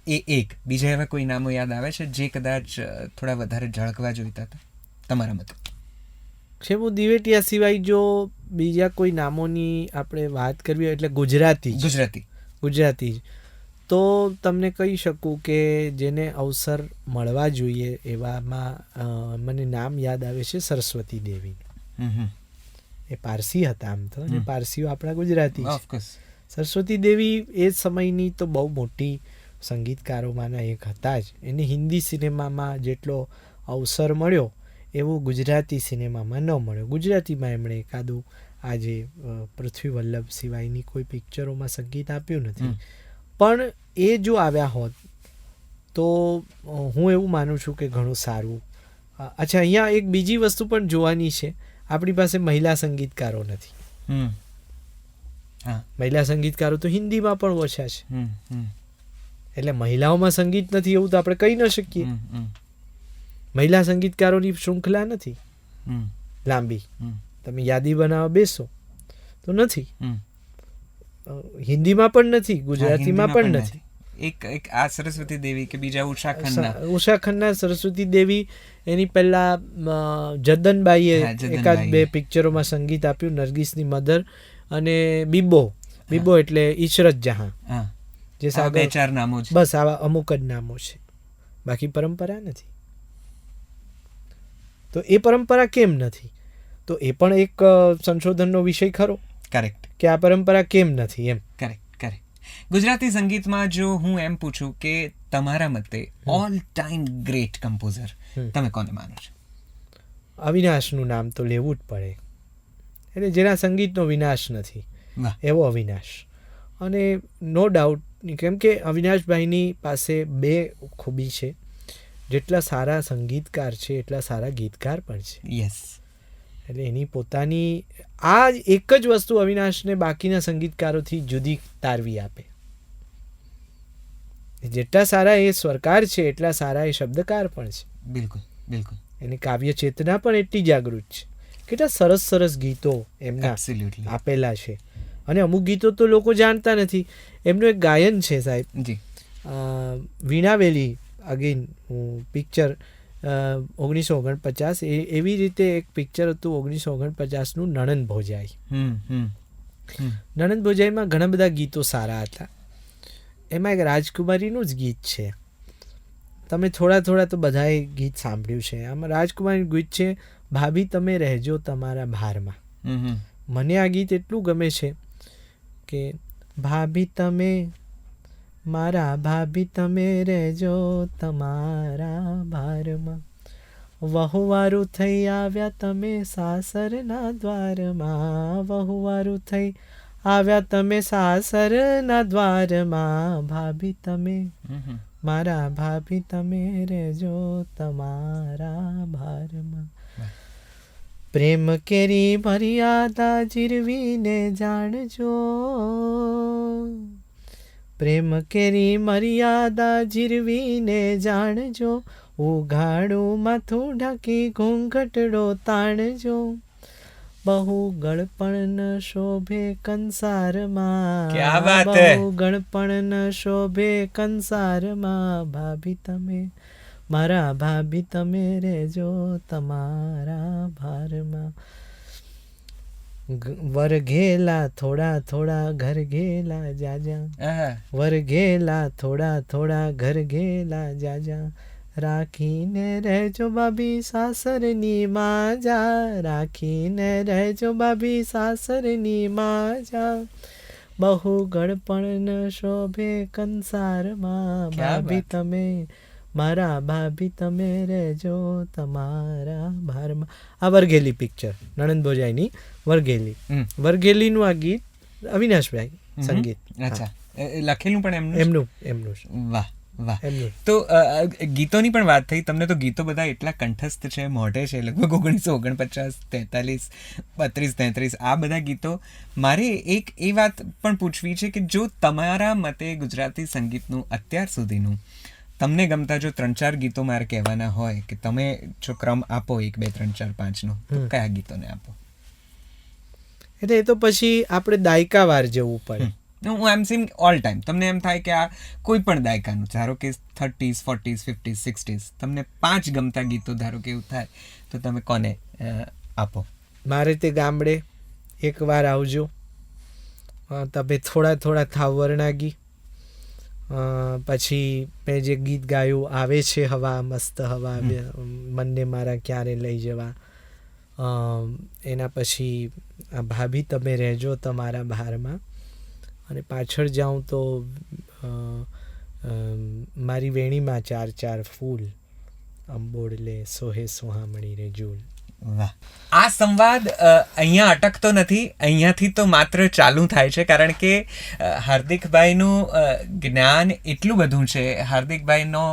એ એક બીજા એવા કોઈ નામો યાદ આવે છે જે કદાચ થોડા વધારે ઝળકવા જોઈતા હતા તમારા મતે? ક્ષેમુ દિવેટિયા સિવાય જો બીજા કોઈ નામોની આપણે વાત કરવી હોય, એટલે ગુજરાતી તો તમને કહી શકું કે જેને અવસર મળવા જોઈએ એવામાં મને નામ યાદ આવે છે સરસ્વતી દેવી. એ પારસી હતા આમ તો, અને પારસીઓ આપણા ગુજરાતી છે. સરસ્વતી દેવી એ સમયની તો બહુ મોટી સંગીતકારોમાંના એક હતા જ. એને હિન્દી સિનેમામાં જેટલો અવસર મળ્યો એવું ગુજરાતી સિનેમામાં ન મળ્યો. ગુજરાતીમાં એમણે એકાદું આજે પૃથ્વી વલ્લભ સિવાયની કોઈ પિક્ચરોમાં સંગીત આપ્યું નથી. પણ એ જો આવ્યા હોત તો હું એવું માનું છું કે ઘણું સારું. અચ્છા, અહીંયા એક બીજી વસ્તુ પણ જોવાની છે. આપણી પાસે મહિલા સંગીતકારો નથી. મહિલા સંગીતકારો તો હિન્દીમાં પણ ઓછા છે. એટલે મહિલાઓમાં સંગીત નથી એવું તો આપણે કહી ન શકીએ. મહિલા સંગીતકારોની શૃંખલા નથી લાંબી. તમે યાદી બનાવવા બેસો તો નથી. હિન્દીમાં પણ નથી, ગુજરાતીમાં પણ નથી. એક આ સરસ્વતી દેવી કે બીજા ઉષા ખન્ના, સરસ્વતી દેવી, એની પહેલા જદ્દનબાઈએ એકાદ 2 પિક્ચરોમાં સંગીત આપ્યું, નરગિસની મધર અને બીબો એટલે ઈશરત જહાં. જે 2-4 નામો છે, બસ આવા અમુક જ નામો છે, બાકી પરંપરા નથી. તો એ પરંપરા કેમ નથી? તો એ પણ એક સંશોધનનો વિષય ખરો. કરેક્ટ. કે આ પરંપરા કેમ નથી એમ. કરેક્ટ. ગુજરાતી સંગીતમાં જો હું એમ પૂછું કે તમારા મતે ઓલ ટાઈમ ગ્રેટ કમ્પોઝર તમે કોને માનો છો? અવિનાશનું નામ તો લેવું જ પડે. એટલે જેના સંગીતનો વિનાશ નથી એવો અવિનાશ. અને નો ડાઉટ, કેમ કે અવિનાશભાઈની પાસે 2 ખૂબી છે. જેટલા સારા સંગીતકાર છે એટલા સારા ગીતકાર પણ છે. એટલે એની પોતાની આ એક જ વસ્તુ અવિનાશને બાકીના સંગીતકારોથી જુદી તારવી આપે. જેટલા સારા એ સ્વરકાર છે એટલા સારા એ શબ્દકાર પણ છે. બિલકુલ. એની કાવ્ય ચેતના પણ એટલી જાગૃત છે. કેટલા સરસ ગીતો એમના આપેલા છે. અને અમુક ગીતો તો લોકો જાણતા નથી. એમનું એક ગાયન છે સાહેબ, વીણાવેલી અગેન પિક્ચર 1949. એવી રીતે એક પિક્ચર હતું 1949નું નણંદ ભોજાઈ. નણંદ ભોજાઈમાં ઘણા બધા ગીતો સારા હતા. એમાં એક રાજકુમારીનું જ ગીત છે. તમે થોડા તો બધાએ ગીત સાંભળ્યું છે. આમાં રાજકુમારીનું ગીત છે, ભાભી તમે રહેજો તમારા ભારમાં. મને આ ગીત એટલું ગમે છે કે ભાભી તમે રહેજો તમારા ભારમાં, વહુવારું થઈ આવ્યા તમે સાસરના દ્વારમાં, વહુવારું થઈ આવ્યા તમે સાસરના દ્વારમાં, ભાભી તમે રહેજો તમારા ભારમાં. પ્રેમ કેરી મર્યાદા જીરવીને જાણજો, પ્રેમ કેરી મર્યાદા જીરવીને જાણજો, ઉઘાડું માથું ઢાંકી ઘૂંઘટડો તાણજો, બહુ ગળપણ ન શોભે કંસારમાં, ક્યા બાત હે. બહુ ગળપણ ન શોભે કંસારમાં, ભાભી તમે મારા ભાભી તમે રહેજો તમારા ભારમાં, વર ઘેલા થોડા થોડા ઘર ઘેલા જાજા, આહા. વર ઘેલા થોડા થોડા ઘર ઘેલા જાજા, રાખીને રહેજો ભાભી સાસરની માજા, રાખીને રહેજો ભાભી સાસરની માજા, બહુ ગળપણ ન શોભે કંસારમાં, ક્યા ભાભી બાત. તમે મારા ભાભી તમે રહેજો તમારા ભારમાં. આ વરઘેલી પિક્ચર નણંદ ભોજાઈની વરઘેલી, હમ. વરઘેલીનું આ ગીત અવિનાશભાઈ સંગીત, અચ્છા લખેલું પણ એમનું જ? એમનું જ, વાહ વાહ. એમનું. તો ગીતોની પણ વાત થઈ. તમને તો ગીતો બધા એટલા કંઠસ્થ છે, મોઢે છે, લગભગ 1949, 43, 32, 33 આ બધા ગીતો. મારે એક એ વાત પણ પૂછવી છે કે જો તમારા મતે ગુજરાતી સંગીતનું અત્યાર સુધીનું તમને ગમતા જો 3-4 ગીતો મારે કહેવાના હોય કે તમે જો ક્રમ આપો 1 2 3 4 5 નો, તો કયા ગીતોને આપો? એટલે એ તો પછી આપણે દાયકાવાર જવું પડે. હું એમ સેમ ઓલ ટાઈમ તમને એમ થાય કે આ કોઈ પણ દાયકાનું, ધારો કે 30s 40s 50s 60s, તમને 5 ગમતા ગીતો ધારો કે એવું થાય તો તમે કોને આપો? મારે તે ગામડે એકવાર આવજો, તમે થોડા થોડા થાવ વરણાગી, પછી મેં જે ગીત ગાયું આવે છે હવા મસ્ત હવા, મનને મારા ક્યારે લઈ જવા, એના પછી આ ભાભી તમે રહેજો તમારા ભારમાં, અને પાછળ જાઉં તો મારી વેણીમાં 4 ફૂલ, અંબોડલે સોહે સોહામણી રે ઝૂલ. વાહ. આ સંવાદ અહીંયા અટકતો નથી, અહીંયાથી તો માત્ર ચાલુ થાય છે, કારણ કે હાર્દિકભાઈનું જ્ઞાન એટલું બધું છે. હાર્દિકભાઈનો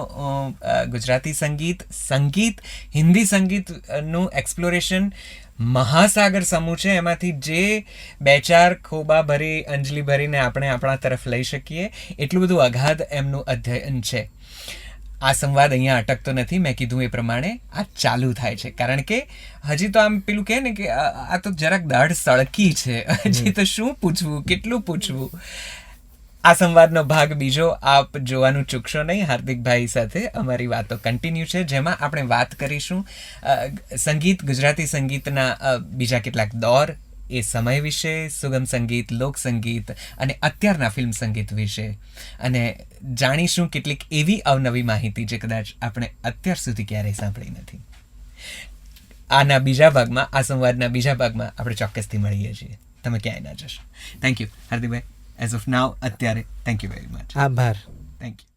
ગુજરાતી સંગીત હિન્દી સંગીતનું એક્સપ્લોરેશન મહાસાગર સમૂહ છે. એમાંથી જે 2-4 ખોબા ભરી અંજલિ ભરીને આપણે આપણા તરફ લઈ શકીએ એટલું બધું અગાધ એમનું અધ્યયન છે. આ સંવાદ અહીંયા અટકતો નથી. મેં કીધું એ પ્રમાણે આ ચાલુ થાય છે, કારણ કે હજી તો આમ પેલું કહે ને કે આ તો જરાક દાઢ સળકી છે, હજી તો શું પૂછવું, કેટલું પૂછવું. આ સંવાદનો ભાગ બીજો આપ જોવાનું ચૂકશો નહીં. હાર્દિકભાઈ સાથે અમારી વાતો કન્ટિન્યુ છે, જેમાં આપણે વાત કરીશું ગુજરાતી સંગીતના બીજા કેટલાક દોર, એ સમય વિશે, સુગમ સંગીત, લોક સંગીત અને અત્યારના ફિલ્મ સંગીત વિશે, અને જાણીશું કેટલીક એવી અવનવી માહિતી જે કદાચ આપણે અત્યાર સુધી ક્યારેય સાંભળી નથી. આના બીજા ભાગમાં, આ સંવાદના બીજા ભાગમાં આપણે ચોક્કસથી મળીએ છીએ. તમે ક્યાંય ના જશો. Thank you Hardikbhai. As of નાવ અત્યારે થેન્ક યુ વેરી મચ. આભાર. Thank you.